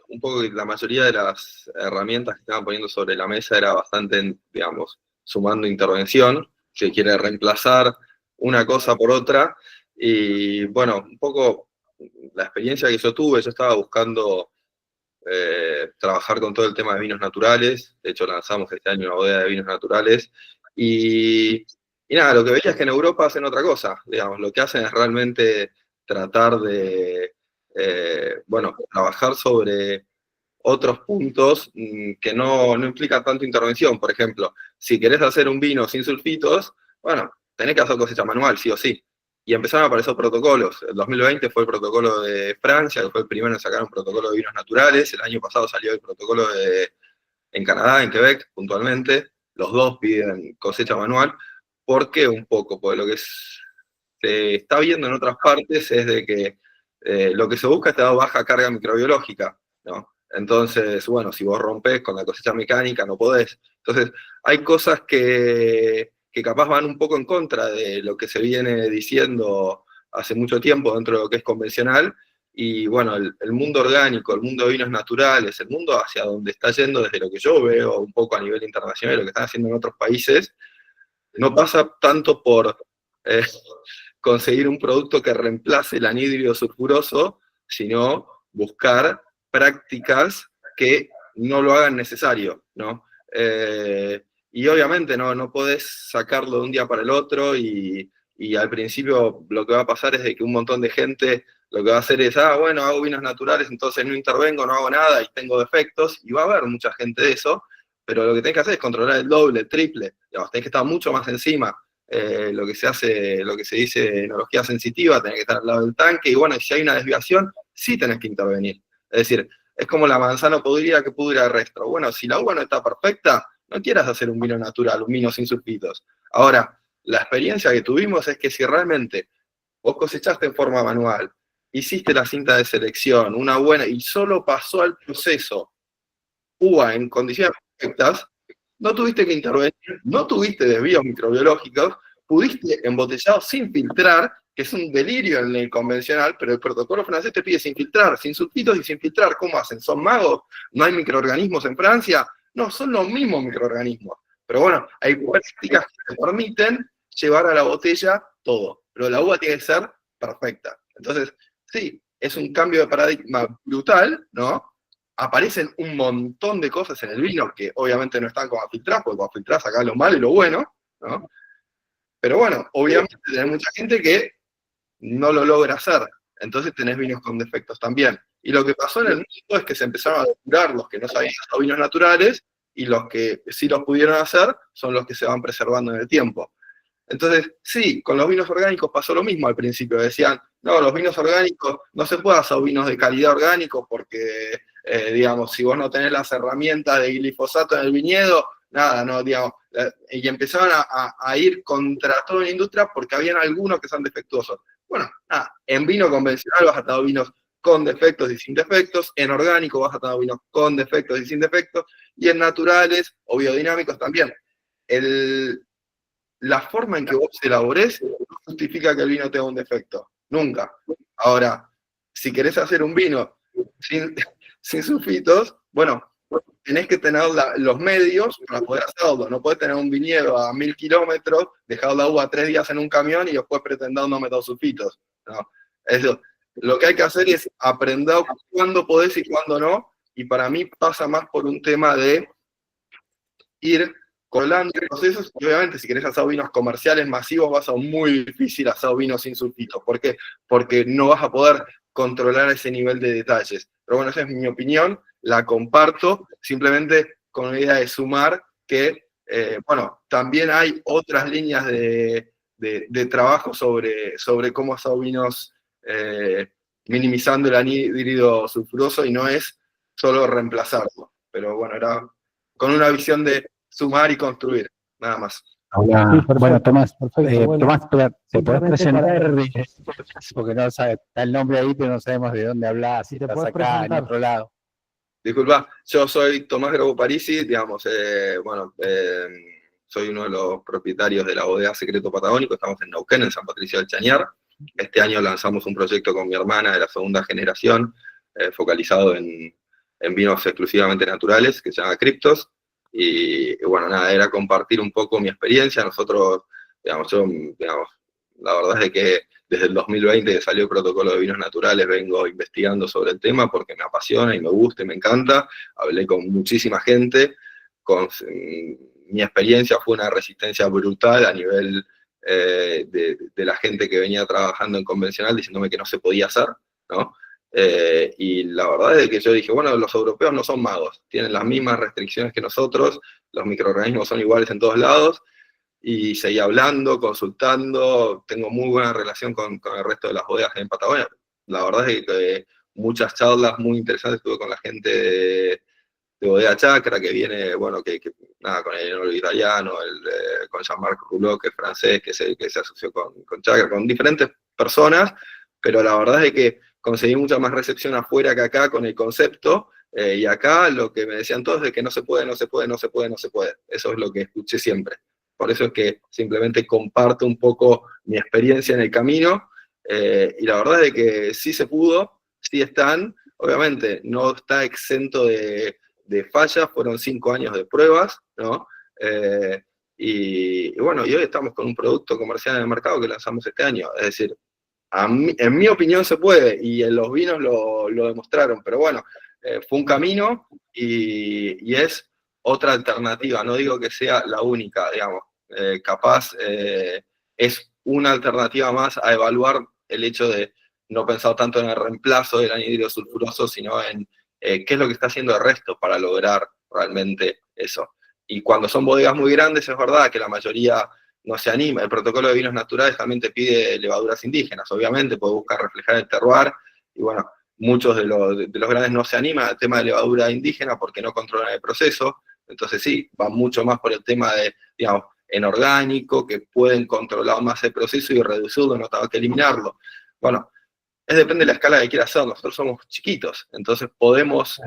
un poco que la mayoría de las herramientas que estaban poniendo sobre la mesa era bastante, digamos, sumando intervención, que quiere reemplazar una cosa por otra, y bueno, un poco la experiencia que yo tuve, yo estaba buscando trabajar con todo el tema de vinos naturales. De hecho lanzamos este año una bodega de vinos naturales, y nada, lo que veía es que en Europa hacen otra cosa, digamos, lo que hacen es realmente tratar de, bueno, trabajar sobre otros puntos que no implican tanta intervención. Por ejemplo, si querés hacer un vino sin sulfitos, bueno, tenés que hacer cosecha manual, sí o sí. Y empezaron a aparecer protocolos. El 2020 fue el protocolo de Francia, que fue el primero en sacar un protocolo de vinos naturales. El año pasado salió el protocolo en Canadá, en Quebec, puntualmente. Los dos piden cosecha manual. ¿Por qué un poco? Porque lo que se está viendo en otras partes es de que lo que se busca es tener baja carga microbiológica, ¿no? Entonces, bueno, si vos rompés con la cosecha mecánica, no podés. Entonces, hay cosas que capaz van un poco en contra de lo que se viene diciendo hace mucho tiempo dentro de lo que es convencional, y bueno, el mundo orgánico, el mundo de vinos naturales, el mundo hacia donde está yendo desde lo que yo veo un poco a nivel internacional, lo que están haciendo en otros países, no pasa tanto por conseguir un producto que reemplace el anhídrido sulfuroso, sino buscar prácticas que no lo hagan necesario, ¿no? Y obviamente no podés sacarlo de un día para el otro y al principio lo que va a pasar es de que un montón de gente lo que va a hacer es, bueno, hago vinos naturales, entonces no intervengo, no hago nada y tengo defectos, y va a haber mucha gente de eso, pero lo que tenés que hacer es controlar el doble, el triple, digamos, tenés que estar mucho más encima. Lo que se dice enología sensitiva, tenés que estar al lado del tanque, y bueno, si hay una desviación, sí tenés que intervenir. Es decir, es como la manzana podrida que pudre el resto. Bueno, si la uva no está perfecta, no quieras hacer un vino natural, un vino sin sulfitos. Ahora, la experiencia que tuvimos es que si realmente vos cosechaste en forma manual, hiciste la cinta de selección, una buena, y solo pasó al proceso uva en condiciones perfectas, no tuviste que intervenir, no tuviste desvíos microbiológicos, pudiste embotellado sin filtrar, que es un delirio en el convencional, pero el protocolo francés te pide sin filtrar, sin sulfitos y sin filtrar. ¿Cómo hacen? ¿Son magos? ¿No hay microorganismos en Francia? No, son los mismos microorganismos. Pero bueno, hay prácticas que te permiten llevar a la botella todo, pero la uva tiene que ser perfecta. Entonces, sí, es un cambio de paradigma brutal, ¿no? Aparecen un montón de cosas en el vino que obviamente no están como filtradas, porque cuando filtrás sacás lo malo y lo bueno, ¿no? Pero bueno, obviamente tenés mucha gente que no lo logra hacer, entonces tenés vinos con defectos también. Y lo que pasó en el mundo es que se empezaron a depurar los que no sabían hacer vinos naturales, y los que sí los pudieron hacer son los que se van preservando en el tiempo. Entonces, sí, con los vinos orgánicos pasó lo mismo al principio. Decían, no, los vinos orgánicos, no se puede hacer vinos de calidad orgánico porque, digamos, si vos no tenés las herramientas de glifosato en el viñedo, nada, no, digamos. Y empezaban a ir contra toda la industria porque habían algunos que son defectuosos. Bueno, en vino convencional vas a tener vinos con defectos y sin defectos, en orgánico vas a tener vinos con defectos y sin defectos, y en naturales o biodinámicos también. La forma en que vos elaborés no justifica que el vino tenga un defecto. Nunca. Ahora, si querés hacer un vino sin sulfitos, bueno, tenés que tener los medios para poder hacerlo. No podés tener un viñedo a 1000 kilómetros, dejar la uva 3 días en un camión y después pretender no meter sulfitos. No. Eso. Lo que hay que hacer es aprender cuándo podés y cuándo no, y para mí pasa más por un tema de ir colando procesos, y obviamente si querés hacer vinos comerciales masivos va a ser muy difícil hacer vinos sin sulfitos. ¿Por qué? Porque no vas a poder controlar ese nivel de detalles. Pero bueno, esa es mi opinión, la comparto, simplemente con la idea de sumar que, bueno, también hay otras líneas de trabajo sobre cómo hacer vinos minimizando el anhídrido sulfuroso, y no es solo reemplazarlo. Pero bueno, era con una visión de sumar y construir, nada más. Hola. Sí, perfecto, Bueno, Tomás, perfecto, Tomás, ¿te podés simplemente presentar? Porque no sabe, está el nombre ahí, pero no sabemos de dónde hablas, si te estás podés acá, en presentar. otro lado. Disculpa, yo soy Tomás Grabo Parisi, digamos, bueno, soy uno de los propietarios de la bodega Secreto Patagónico, estamos en Neuquén, en San Patricio del Chañar. Este año lanzamos un proyecto con mi hermana de la segunda generación, focalizado en vinos exclusivamente naturales, que se llama Cryptos. Y bueno, nada, era compartir un poco mi experiencia. Nosotros, digamos, la verdad es que desde el 2020 que salió el protocolo de vinos naturales vengo investigando sobre el tema porque me apasiona y me gusta y me encanta. Hablé con muchísima gente, mi experiencia fue una resistencia brutal a nivel de la gente que venía trabajando en convencional diciéndome que no se podía hacer, ¿no? Y la verdad es que yo dije, bueno, los europeos no son magos, tienen las mismas restricciones que nosotros, los microorganismos son iguales en todos lados, y seguí hablando, consultando, tengo muy buena relación con el resto de las bodegas en Patagonia. La verdad es que muchas charlas muy interesantes tuve con la gente de Bodega Chacra, que viene, bueno, nada, con el enólogo italiano, con Jean-Marc Rouleau, que es francés, que se asoció con Chacra, con diferentes personas, pero la verdad es que conseguí mucha más recepción afuera que acá con el concepto, y acá lo que me decían todos es que no se puede, no se puede, no se puede, no se puede. Eso es lo que escuché siempre. Por eso es que simplemente comparto un poco mi experiencia en el camino, y la verdad es que sí se pudo, sí están, obviamente no está exento de fallas, fueron 5 años de pruebas, ¿no? y bueno, y hoy estamos con un producto comercial en el mercado que lanzamos este año. Es decir, en mi opinión se puede, y en los vinos lo demostraron, pero bueno, fue un camino y es otra alternativa. No digo que sea la única, digamos. Capaz es una alternativa más a evaluar el hecho de no pensar tanto en el reemplazo del anhídrido sulfuroso, sino en qué es lo que está haciendo el resto para lograr realmente eso. Y cuando son bodegas muy grandes, es verdad que la mayoría no se anima. El protocolo de vinos naturales también te pide levaduras indígenas, obviamente, puede buscar reflejar el terroir, y bueno, muchos de los grandes no se animan al tema de levadura indígena porque no controlan el proceso. Entonces sí, va mucho más por el tema de, digamos, en orgánico, que pueden controlar más el proceso y reducirlo, no tengo que eliminarlo. Bueno, depende de la escala que quiera hacer. Nosotros somos chiquitos, entonces podemos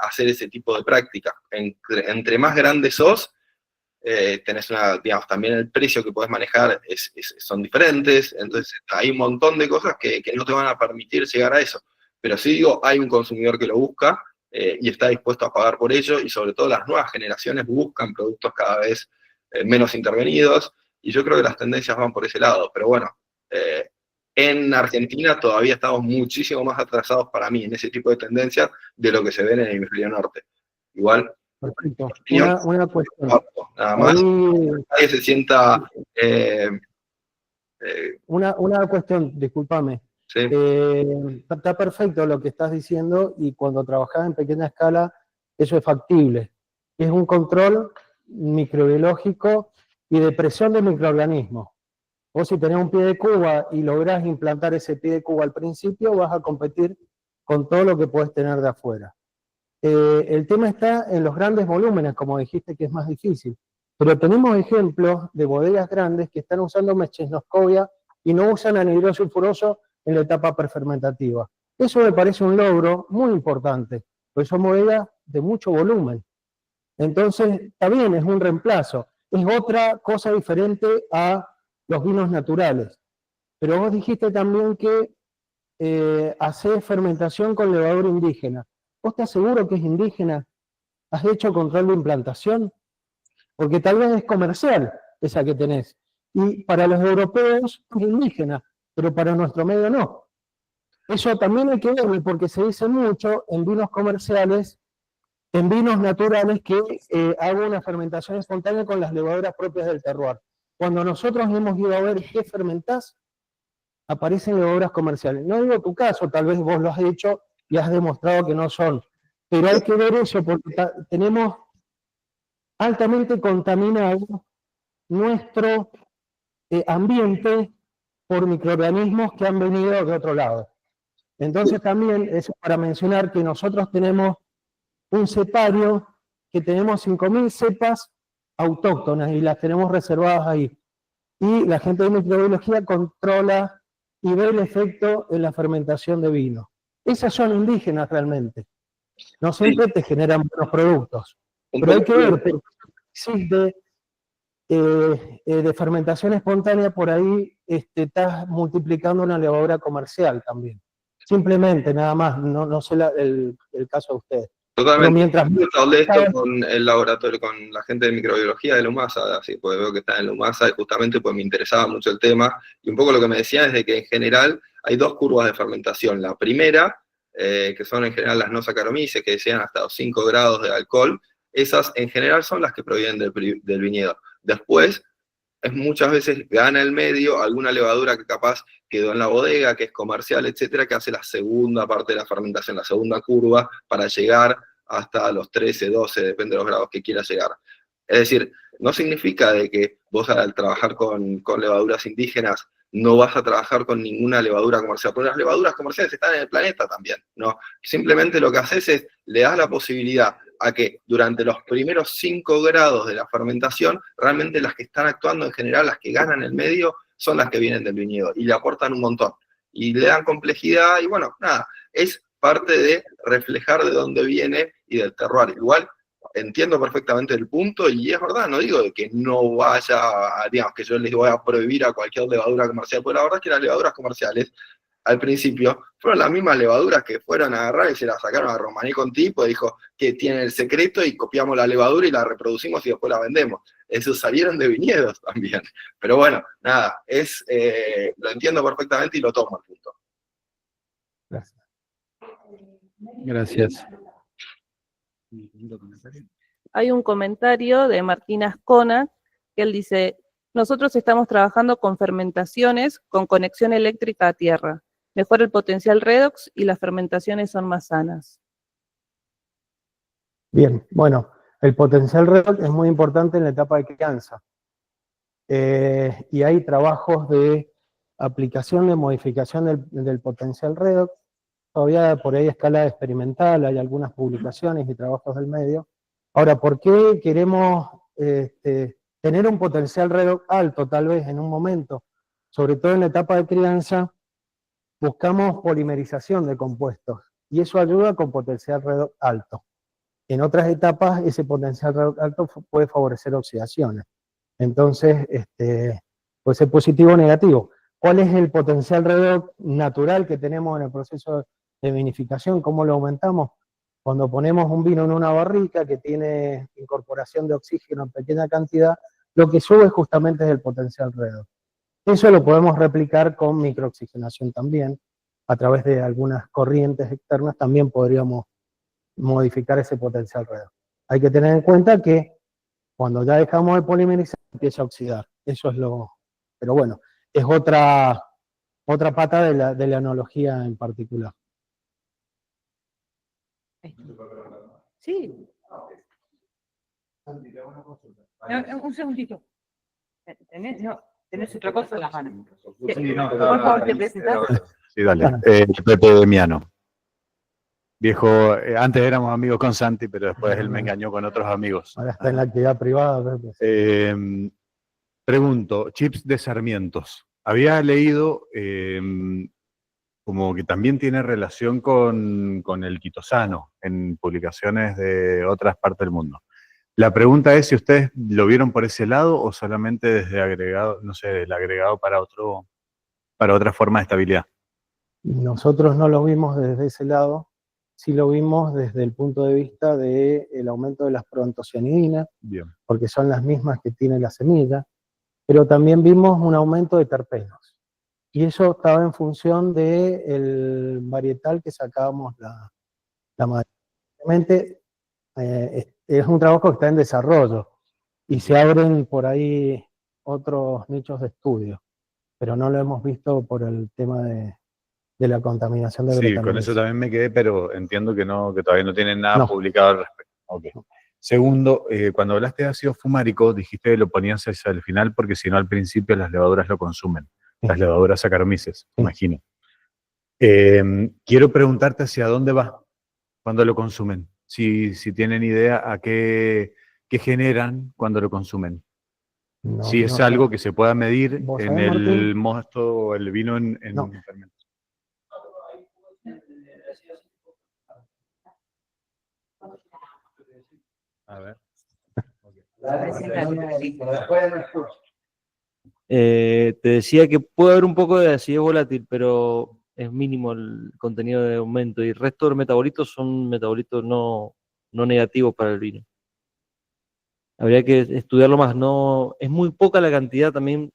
hacer ese tipo de práctica. Entre más grande sos, tenés digamos, también el precio que podés manejar son diferentes, entonces hay un montón de cosas que no te van a permitir llegar a eso. Pero sí digo, hay un consumidor que lo busca y está dispuesto a pagar por ello, y sobre todo las nuevas generaciones buscan productos cada vez menos intervenidos, y yo creo que las tendencias van por ese lado. Pero bueno, en Argentina todavía estamos muchísimo más atrasados para mí en ese tipo de tendencias de lo que se ve en el hemisferio norte. Igual. Perfecto. Opinión, Una cuestión. nada más. Ahí, Nadie se sienta... una cuestión, discúlpame. sí. Está perfecto lo que estás diciendo, y cuando trabajás en pequeña escala, eso es factible. Es un control microbiológico y de presión de microorganismos. Vos, si tenés un pie de cuba y lográs implantar ese pie de cuba al principio, vas a competir con todo lo que podés tener de afuera. El tema está en los grandes volúmenes, como dijiste, que es más difícil. Pero tenemos ejemplos de bodegas grandes que están usando mechesnoscovia y no usan anhídrido sulfuroso en la etapa prefermentativa. Eso me parece un logro muy importante, porque son bodegas de mucho volumen. Entonces, está bien, es un reemplazo. Es otra cosa diferente a los vinos naturales. Pero vos dijiste también que hacés fermentación con levadura indígena. ¿Vos estás seguro que es indígena? ¿Has hecho control de implantación? Porque tal vez es comercial esa que tenés. Y para los europeos es indígena, pero para nuestro medio no. Eso también hay que verlo, porque se dice mucho en vinos comerciales, en vinos naturales, que hago una fermentación espontánea con las levaduras propias del terroir. Cuando nosotros hemos ido a ver qué fermentás, aparecen levaduras comerciales. No digo tu caso, tal vez vos lo has hecho y has demostrado que no son. Pero hay que ver eso, porque tenemos altamente contaminado nuestro ambiente por microorganismos que han venido de otro lado. Entonces también es para mencionar que nosotros tenemos un cepario, que tenemos 5.000 cepas autóctonas y las tenemos reservadas ahí. Y la gente de microbiología controla y ve el efecto en la fermentación de vino. Esas son indígenas realmente. No siempre te generan buenos productos. Pero hay que ver, de fermentación espontánea, por ahí estás multiplicando una levadura comercial también. Simplemente, nada más, no sé el caso de ustedes. Totalmente. Mientras hablé esto con el laboratorio, con la gente de microbiología de la UMASA, así pues veo que está en la UMASA, y justamente pues me interesaba mucho el tema, y un poco lo que me decían es de que en general hay dos curvas de fermentación. La primera, que son en general las no Saccharomyces, que decían hasta los 5 grados de alcohol, esas en general son las que provienen del viñedo. Después, muchas veces gana el medio alguna levadura que capaz quedó en la bodega, que es comercial, etcétera, que hace la segunda parte de la fermentación, la segunda curva, para llegar hasta los 13, 12, depende de los grados que quiera llegar. Es decir, no significa de que vos al trabajar con levaduras indígenas no vas a trabajar con ninguna levadura comercial, porque las levaduras comerciales están en el planeta también, ¿no? Simplemente lo que haces es, le das la posibilidad a que durante los primeros 5 grados de la fermentación, realmente las que están actuando en general, las que ganan el medio, son las que vienen del viñedo, y le aportan un montón, y le dan complejidad, y bueno, nada, es parte de reflejar de dónde viene y del terroir. Igual, entiendo perfectamente el punto, y es verdad, no digo de que no vaya, digamos, que yo les voy a prohibir a cualquier levadura comercial, porque la verdad es que las levaduras comerciales, al principio, fueron las mismas levaduras que fueron a agarrar y se las sacaron a Romaní con tipo, dijo que tienen el secreto y copiamos la levadura y la reproducimos y después la vendemos. Esos salieron de viñedos también. Pero bueno, nada, lo entiendo perfectamente y lo tomo al punto. Gracias. Gracias. Hay un comentario de Martín Ascona, que él dice, nosotros estamos trabajando con fermentaciones con conexión eléctrica a tierra. Mejora el potencial redox y las fermentaciones son más sanas. Bien, bueno, el potencial redox es muy importante en la etapa de crianza. Y hay trabajos de aplicación, de modificación del potencial redox. Todavía por ahí a escala experimental, hay algunas publicaciones y trabajos del medio. Ahora, ¿por qué queremos tener un potencial redox alto, tal vez en un momento? Sobre todo en la etapa de crianza, buscamos polimerización de compuestos, y eso ayuda con potencial redox alto. En otras etapas, ese potencial redox alto puede favorecer oxidaciones. Entonces, puede ser positivo o negativo. ¿Cuál es el potencial redox natural que tenemos en el proceso de vinificación? ¿Cómo lo aumentamos? Cuando ponemos un vino en una barrica que tiene incorporación de oxígeno en pequeña cantidad, lo que sube justamente es el potencial redox. Eso lo podemos replicar con microoxigenación también. A través de algunas corrientes externas también podríamos modificar ese potencial redox. Hay que tener en cuenta que cuando ya dejamos de polimerizar, empieza a oxidar. Eso es lo... Pero bueno, es otra pata de la enología en particular. Sí. Un segundito. ¿Tenés otra cosa en las manos? Sí, no, Por favor, te presentás. Sí, dale. Pepe Demiano. Viejo, antes éramos amigos con Santi, pero después él me engañó con otros amigos. Ahora está en la actividad privada. Pregunto, chips de sarmientos. Había leído como que también tiene relación con el quitosano en publicaciones de otras partes del mundo. La pregunta es si ustedes lo vieron por ese lado o solamente desde agregado, no sé, el agregado para otra forma de estabilidad. Nosotros no lo vimos desde ese lado, sí lo vimos desde el punto de vista del aumento de las proantocianidinas, Bien. porque son las mismas que tiene la semilla, pero también vimos un aumento de terpenos. Y eso estaba en función del varietal que sacábamos la madera. Realmente es un trabajo que está en desarrollo y se abren por ahí otros nichos de estudio, pero no lo hemos visto por el tema de la contaminación de Sí, con Brettanomyces. eso también me quedé, pero entiendo que todavía no tienen nada No. publicado al respecto. Okay. Segundo, cuando hablaste de ácido fumárico, dijiste que lo ponías hacia el final porque si no al principio las levaduras lo consumen. Sí. Las levaduras Saccharomyces, Sí. imagino. Quiero preguntarte hacia dónde va cuando lo consumen. Si tienen idea a qué generan cuando lo consumen. No, Si es no algo sé. que se pueda medir ¿Vos en sabés, el Martín? mosto o el vino en No. fermento. A ver. Te decía que puede haber un poco de acidez volátil, pero es mínimo el contenido de aumento y el resto de los metabolitos son metabolitos no negativos para el vino. Habría que estudiarlo más, no, es muy poca la cantidad también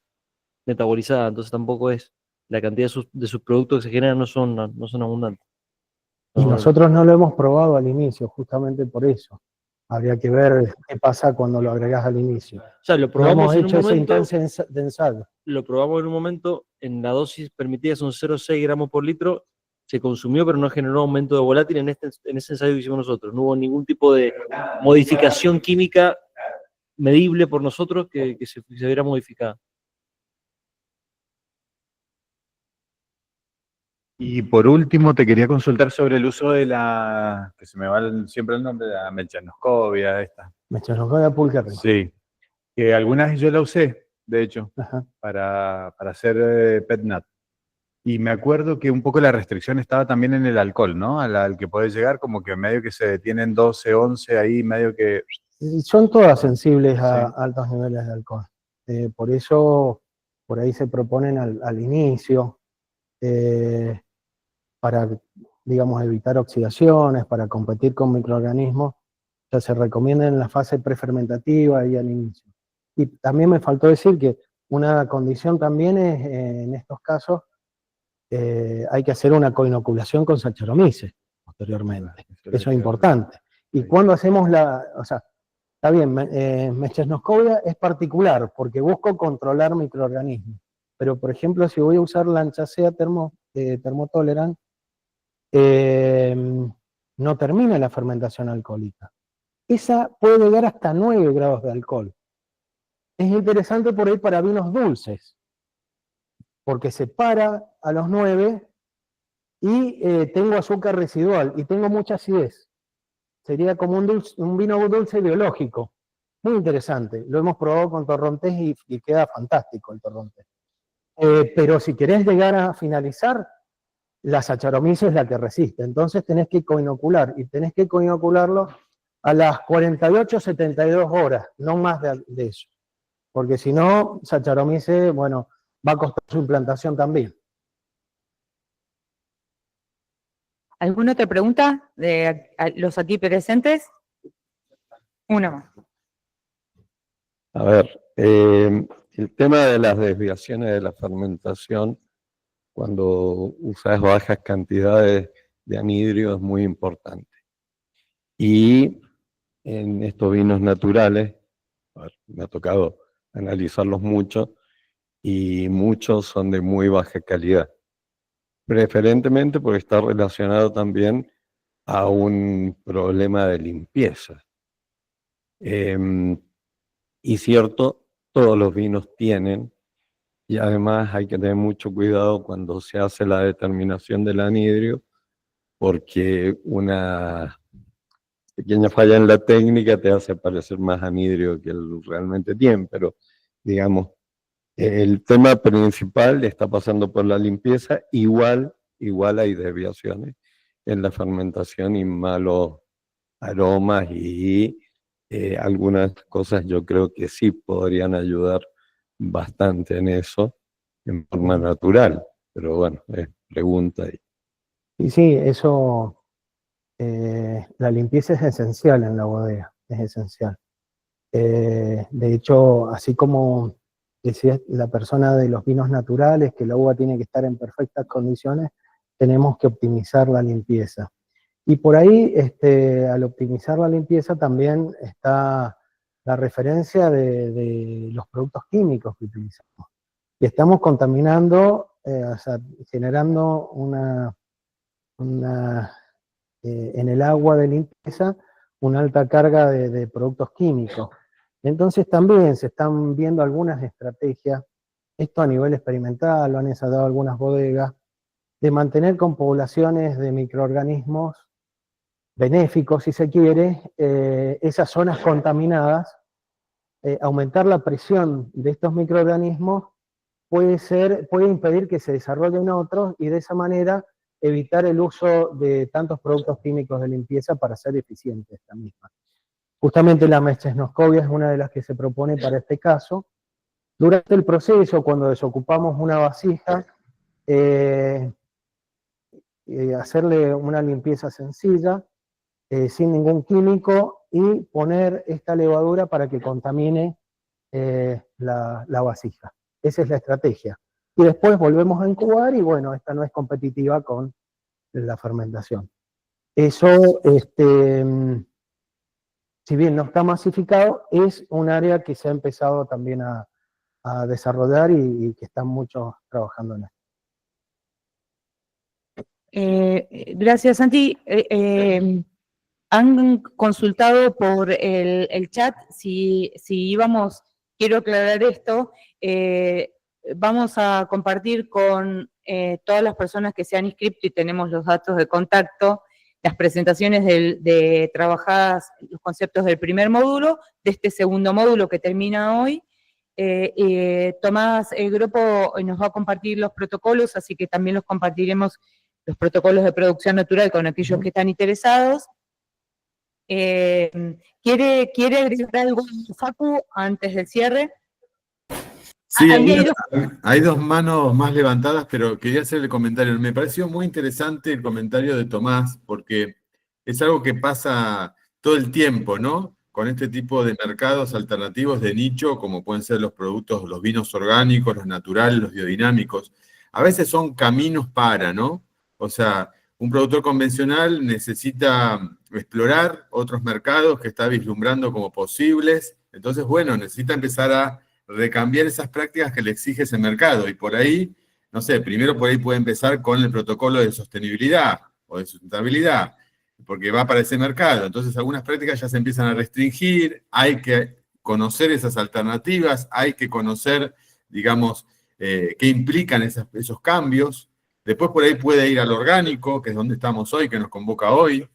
metabolizada, entonces tampoco es, la cantidad de sus productos que se generan no son abundantes. Y nosotros no lo hemos probado al inicio, justamente por eso. Habría que ver qué pasa cuando lo agregás al inicio. O sea, lo No probamos hemos en hecho un esa momento, instancia de ensayo. lo probamos en un momento, en la dosis permitida son 0,6 gramos por litro, se consumió pero no generó aumento de volátil en ese ensayo que hicimos nosotros. No hubo ningún tipo de modificación química medible por nosotros que se viera modificada. Y por último, te quería consultar sobre el uso de que se me va siempre el nombre, de la mechanoscovia, esta. Mechanoscovia pulcherri. Sí, que alguna vez yo la usé, de hecho, Ajá. para hacer PetNat. Y me acuerdo que un poco la restricción estaba también en el alcohol, ¿no? Al que puede llegar, como que medio que se detienen 12, 11, ahí medio que... Son todas sensibles a Sí. altos niveles de alcohol. Por eso, por ahí se proponen al inicio. para, digamos, evitar oxidaciones, para competir con microorganismos, ya se recomienda en la fase prefermentativa y al inicio. Y también me faltó decir que una condición también es, en estos casos, hay que hacer una coinoculación con Saccharomyces posteriormente. Eso es importante. Y cuando hacemos o sea, está bien, Mechesnoscovia es particular, porque busco controlar microorganismos. Pero, por ejemplo, si voy a usar Lanchacea thermotolerant, no termina la fermentación alcohólica. Esa puede llegar hasta 9 grados de alcohol. Es interesante por ahí para vinos dulces, porque se para a los 9 y tengo azúcar residual y tengo mucha acidez. Sería como un vino dulce biológico. Muy interesante. Lo hemos probado con torrontés y queda fantástico el torrontés. Pero si querés llegar a finalizar, la Saccharomyces es la que resiste. Entonces tenés que coinocular, y tenés que coinocularlo a las 48, 72 horas, no más de eso. Porque si no, Saccharomyces, bueno, va a costar su implantación también. ¿Alguna otra pregunta de los aquí presentes? Una más. A ver, el tema de las desviaciones de la fermentación, cuando usas bajas cantidades de anhidrio, es muy importante. Y en estos vinos naturales, a ver, me ha tocado analizarlos mucho, y muchos son de muy baja calidad. Preferentemente porque está relacionado también a un problema de limpieza. Y cierto, todos los vinos tienen, y además hay que tener mucho cuidado cuando se hace la determinación del anhidrio, porque una pequeña falla en la técnica te hace parecer más anhidrio que realmente tiene, pero digamos, el tema principal está pasando por la limpieza. Igual hay desviaciones en la fermentación y malos aromas, y algunas cosas yo creo que sí podrían ayudar bastante en eso, en forma natural, pero bueno, es pregunta. Y sí, eso, la limpieza es esencial en la bodega, es esencial. De hecho, así como decía la persona de los vinos naturales, que la uva tiene que estar en perfectas condiciones, tenemos que optimizar la limpieza. Y por ahí, al optimizar la limpieza, también está la referencia de los productos químicos que utilizamos. Y estamos contaminando, o sea, generando en el agua de limpieza una alta carga de productos químicos. Entonces también se están viendo algunas estrategias, esto a nivel experimental, lo han ensayado algunas bodegas, de mantener con poblaciones de microorganismos benéficos, si se quiere, esas zonas contaminadas. Aumentar la presión de estos microorganismos puede impedir que se desarrollen otros, y de esa manera evitar el uso de tantos productos químicos de limpieza para ser eficiente esta misma. Justamente la Mechesnoscovia es una de las que se propone para este caso. Durante el proceso, cuando desocupamos una vasija, hacerle una limpieza sencilla, sin ningún químico, y poner esta levadura para que contamine la vasija. Esa es la estrategia. Y después volvemos a incubar, y bueno, esta no es competitiva con la fermentación. Eso, si bien no está masificado, es un área que se ha empezado también a desarrollar, y que están muchos trabajando en esto. Gracias, Santi. Han consultado por el chat si íbamos, quiero aclarar esto, vamos a compartir con todas las personas que se han inscrito, y tenemos los datos de contacto, las presentaciones de trabajadas, los conceptos del primer módulo, de este segundo módulo que termina hoy. Tomás Gropo nos va a compartir los protocolos, así que también los compartiremos, los protocolos de producción natural, con aquellos que están interesados. ¿Quiere agregar algo, Facu, antes del cierre? Sí, Ahí hay dos. hay dos manos más levantadas, pero quería hacer el comentario. Me pareció muy interesante el comentario de Tomás, porque es algo que pasa todo el tiempo, ¿no? Con este tipo de mercados alternativos de nicho, como pueden ser los productos, los vinos orgánicos, los naturales, los biodinámicos. A veces son caminos para, ¿no? O sea, un productor convencional necesita explorar otros mercados que está vislumbrando como posibles. Entonces, bueno, necesita empezar a recambiar esas prácticas que le exige ese mercado. Y por ahí, no sé, primero por ahí puede empezar con el protocolo de sostenibilidad o de sustentabilidad, porque va para ese mercado. Entonces algunas prácticas ya se empiezan a restringir, hay que conocer esas alternativas, hay que conocer, digamos, qué implican esos cambios. Después por ahí puede ir al orgánico, que es donde estamos hoy, que nos convoca hoy.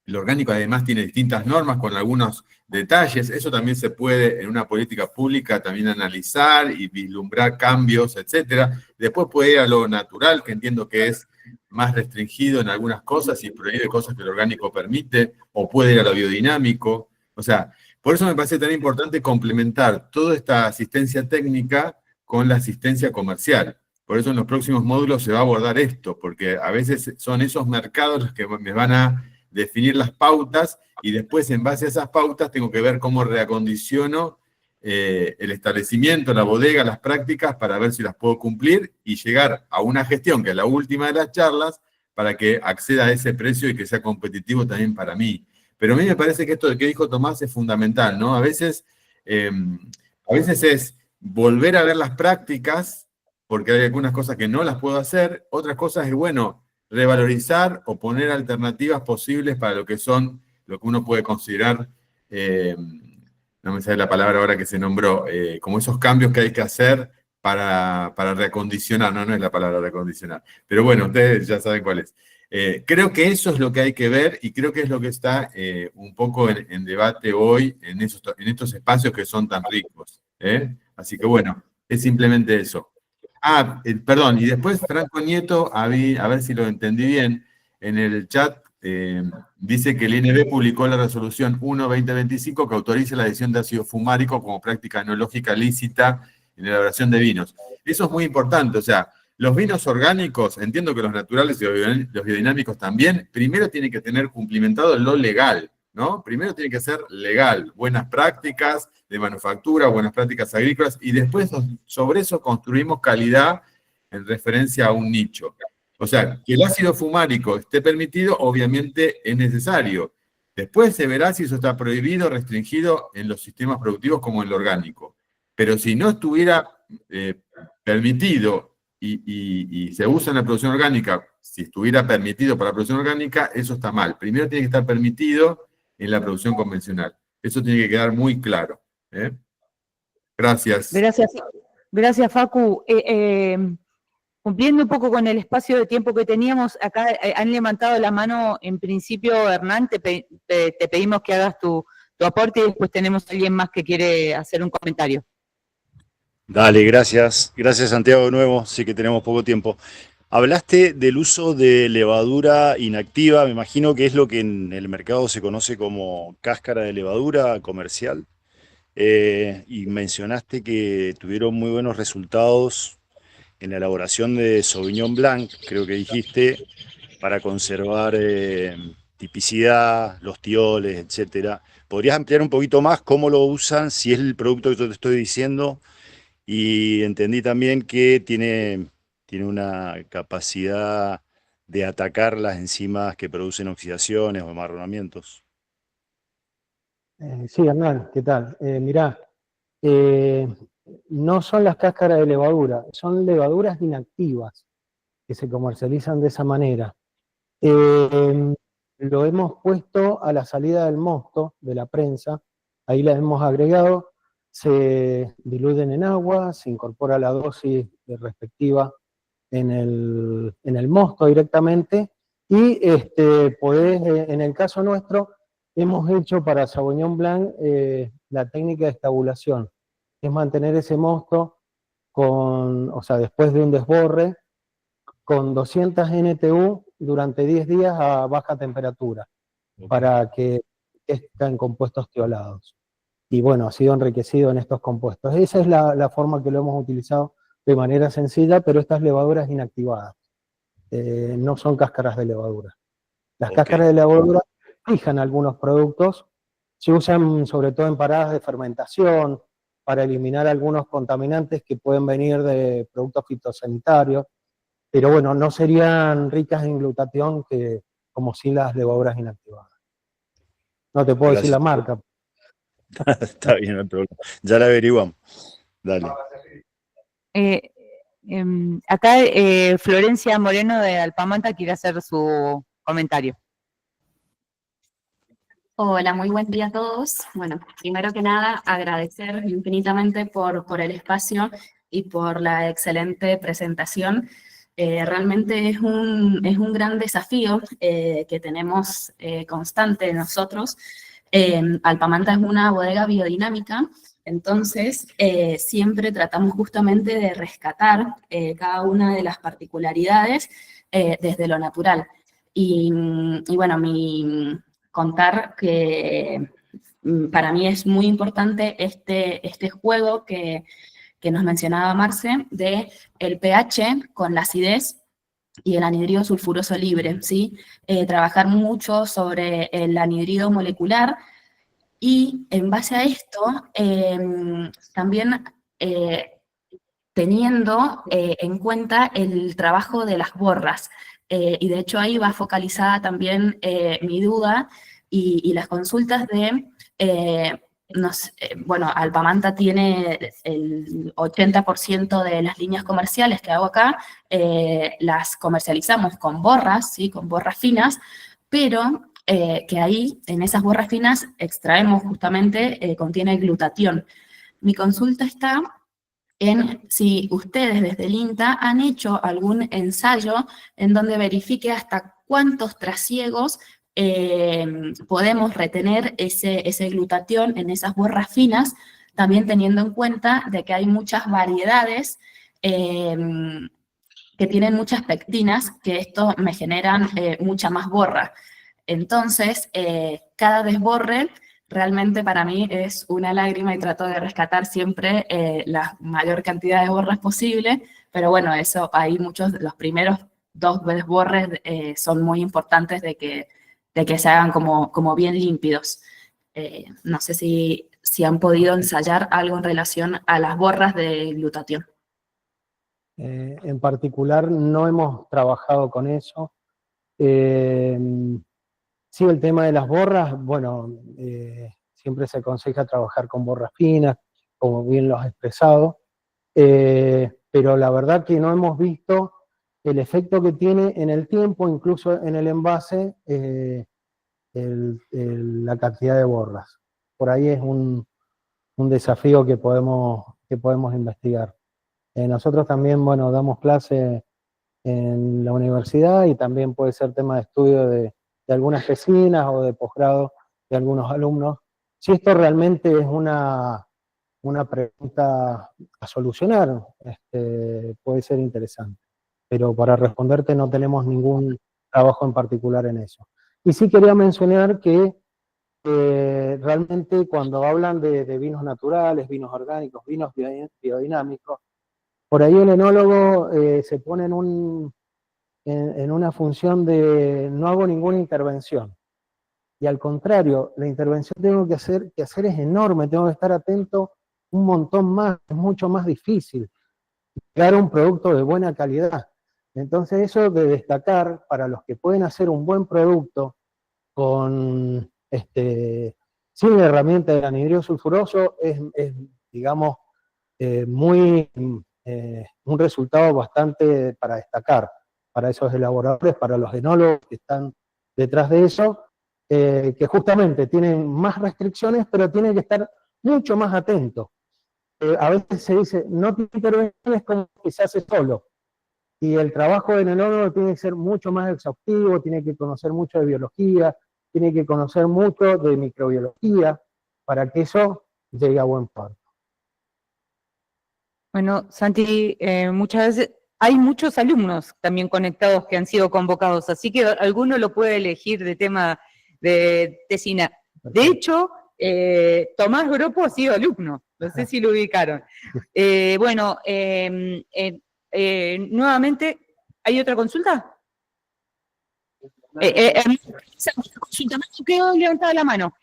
El orgánico además tiene distintas normas con algunos detalles. Eso también se puede en una política pública también analizar y vislumbrar cambios, etcétera. Después puede ir a lo natural, que entiendo que es más restringido en algunas cosas y prohíbe cosas que el orgánico permite, o puede ir a lo biodinámico. O sea, por eso me parece tan importante complementar toda esta asistencia técnica con la asistencia comercial. Por eso en los próximos módulos se va a abordar esto, porque a veces son esos mercados los que me van a definir las pautas y después en base a esas pautas tengo que ver cómo reacondiciono el establecimiento, la bodega, las prácticas para ver si las puedo cumplir y llegar a una gestión, que es la última de las charlas, para que acceda a ese precio y que sea competitivo también para mí. Pero a mí me parece que esto de que dijo Tomás es fundamental, ¿no? A veces es volver a ver las prácticas, porque hay algunas cosas que no las puedo hacer, otras cosas es, bueno, revalorizar o poner alternativas posibles para lo que uno puede considerar, no me sale la palabra ahora que se nombró, como esos cambios que hay que hacer para reacondicionar, no es la palabra reacondicionar, pero bueno, ustedes ya saben cuál es. Creo que eso es lo que hay que ver y creo que es lo que está un poco en debate hoy en estos espacios que son tan ricos. Así que bueno, es simplemente eso. Perdón, y después Franco Nieto, a ver si lo entendí bien, en el chat dice que el INB publicó la resolución 1/2025 que autoriza la adición de ácido fumárico como práctica enológica lícita en la elaboración de vinos. Eso es muy importante, o sea, los vinos orgánicos, entiendo que los naturales y los biodinámicos también, primero tienen que tener cumplimentado lo legal, ¿no? Primero tiene que ser legal, buenas prácticas de manufactura, buenas prácticas agrícolas, y después sobre eso construimos calidad en referencia a un nicho. O sea, que el ácido fumárico esté permitido, obviamente es necesario. Después se verá si eso está prohibido, restringido en los sistemas productivos como en el orgánico. Pero si no estuviera permitido y se usa en la producción orgánica, si estuviera permitido para la producción orgánica, eso está mal. Primero tiene que estar permitido en la producción convencional. Eso tiene que quedar muy claro. Gracias. Gracias, Facu. Cumpliendo un poco con el espacio de tiempo que teníamos, acá han levantado la mano, en principio, Hernán, te pedimos que hagas tu aporte y después tenemos a alguien más que quiere hacer un comentario. Dale, gracias. Gracias, Santiago, de nuevo. Sí que tenemos poco tiempo. Hablaste del uso de levadura inactiva, me imagino que es lo que en el mercado se conoce como cáscara de levadura comercial, y mencionaste que tuvieron muy buenos resultados en la elaboración de Sauvignon Blanc, creo que dijiste, para conservar tipicidad, los tioles, etcétera. ¿Podrías ampliar un poquito más cómo lo usan, si es el producto que yo te estoy diciendo? Y entendí también que tiene una capacidad de atacar las enzimas que producen oxidaciones o amarronamientos. Sí, Hernán, ¿qué tal? Mirá, no son las cáscaras de levadura, son levaduras inactivas que se comercializan de esa manera. Lo hemos puesto a la salida del mosto, de la prensa, ahí las hemos agregado, se diluyen en agua, se incorpora la dosis respectiva en el mosto directamente, y podés, en el caso nuestro, hemos hecho para Sauvignon Blanc la técnica de estabulación, es mantener ese mosto después de un desborre, con 200 NTU durante 10 días a baja temperatura, para que estén compuestos tiolados. y bueno, ha sido enriquecido en estos compuestos. Esa es la forma que lo hemos utilizado de manera sencilla, pero estas levaduras inactivadas, no son cáscaras de levadura. Las cáscaras de levadura fijan algunos productos, se usan sobre todo en paradas de fermentación, para eliminar algunos contaminantes que pueden venir de productos fitosanitarios, pero bueno, no serían ricas en glutatión como si las levaduras inactivadas. No te puedo decir la marca. Está bien, no hay problema. Ya la averiguamos. Dale. Acá Florencia Moreno de Alpamanta quiere hacer su comentario. Hola, muy buen día a todos. Bueno, primero que nada, agradecer infinitamente por el espacio y por la excelente presentación. Realmente es un gran desafío que tenemos constante nosotros. Alpamanta es una bodega biodinámica, entonces siempre tratamos justamente de rescatar cada una de las particularidades desde lo natural. Y bueno, contar que para mí es muy importante este juego que nos mencionaba Marce, de el pH con la acidez y el anhidrido sulfuroso libre, ¿sí? Trabajar mucho sobre el anhidrido molecular y en base a esto también teniendo en cuenta el trabajo de las borras. Y de hecho ahí va focalizada también mi duda y las consultas de, bueno, Alpamanta tiene el 80% de las líneas comerciales que hago acá, las comercializamos con borras, ¿sí? Con borras finas, pero que ahí, en esas borras finas, extraemos justamente, contiene glutatión. Mi consulta está en si ustedes desde el INTA han hecho algún ensayo en donde verifique hasta cuántos trasiegos podemos retener ese glutatión en esas borras finas, también teniendo en cuenta de que hay muchas variedades que tienen muchas pectinas, que esto me generan mucha más borra. Entonces, cada desborre realmente para mí es una lágrima y trato de rescatar siempre la mayor cantidad de borras posible, pero bueno, eso ahí los primeros 2 desborres son muy importantes de que se hagan como bien límpidos. No sé si han podido ensayar algo en relación a las borras de glutatión. En particular no hemos trabajado con eso. Sí, el tema de las borras, bueno, siempre se aconseja trabajar con borras finas, como bien lo has expresado, pero la verdad que no hemos visto el efecto que tiene en el tiempo, incluso en el envase, la cantidad de borras. Por ahí es un desafío que podemos investigar. Nosotros también, bueno, damos clase en la universidad y también puede ser tema de estudio de algunas vecinas o de posgrado de algunos alumnos. Si esto realmente es una pregunta a solucionar, puede ser interesante. Pero para responderte no tenemos ningún trabajo en particular en eso. Y sí quería mencionar que realmente cuando hablan de vinos naturales, vinos orgánicos, vinos biodinámicos, por ahí el enólogo se pone en una función de no hago ninguna intervención. Y al contrario, la intervención que hacer es enorme, tengo que estar atento un montón más, es mucho más difícil llegar a un producto de buena calidad. Entonces eso de destacar para los que pueden hacer un buen producto con sin la herramienta del anhidrido sulfuroso es digamos, un resultado bastante para destacar para esos elaboradores, para los enólogos que están detrás de eso, que justamente tienen más restricciones, pero tienen que estar mucho más atentos. A veces se dice, no tiene intervenciones como que se hace solo, y el trabajo del enólogo tiene que ser mucho más exhaustivo, tiene que conocer mucho de biología, tiene que conocer mucho de microbiología, para que eso llegue a buen puerto. Bueno, Santi, muchas veces hay muchos alumnos también conectados que han sido convocados, así que alguno lo puede elegir de tema de tesina. De hecho, Tomás Gropo ha sido alumno, no sé si lo ubicaron. Nuevamente, ¿hay otra consulta? Consulta más, quedó levantada la mano.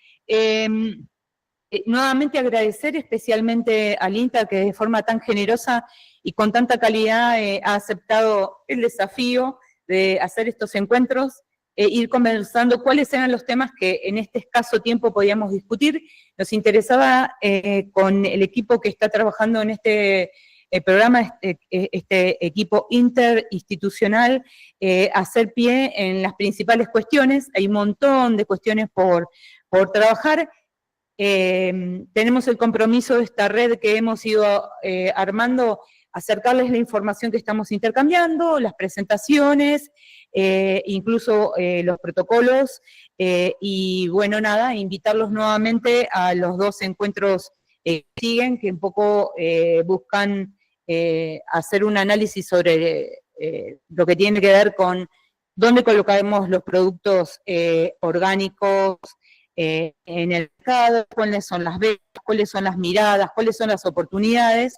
Nuevamente agradecer especialmente al INTA que de forma tan generosa y con tanta calidad ha aceptado el desafío de hacer estos encuentros, ir conversando cuáles eran los temas que en este escaso tiempo podíamos discutir. Nos interesaba con el equipo que está trabajando en este programa, este equipo interinstitucional, hacer pie en las principales cuestiones. Hay un montón de cuestiones por trabajar. Tenemos el compromiso de esta red que hemos ido armando, acercarles la información que estamos intercambiando, las presentaciones, incluso los protocolos, y bueno, nada, invitarlos nuevamente a los 2 encuentros que siguen, que un poco buscan hacer un análisis sobre lo que tiene que ver con dónde colocamos los productos orgánicos en el mercado, cuáles son las ventas, cuáles son las miradas, cuáles son las oportunidades,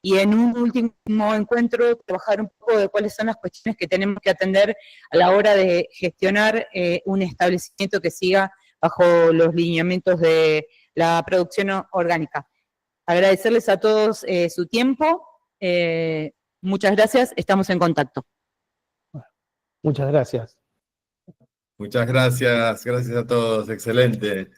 y en un último encuentro trabajar un poco de cuáles son las cuestiones que tenemos que atender a la hora de gestionar un establecimiento que siga bajo los lineamientos de la producción orgánica. Agradecerles a todos su tiempo, muchas gracias, estamos en contacto. Muchas gracias. Muchas gracias, gracias a todos, excelente.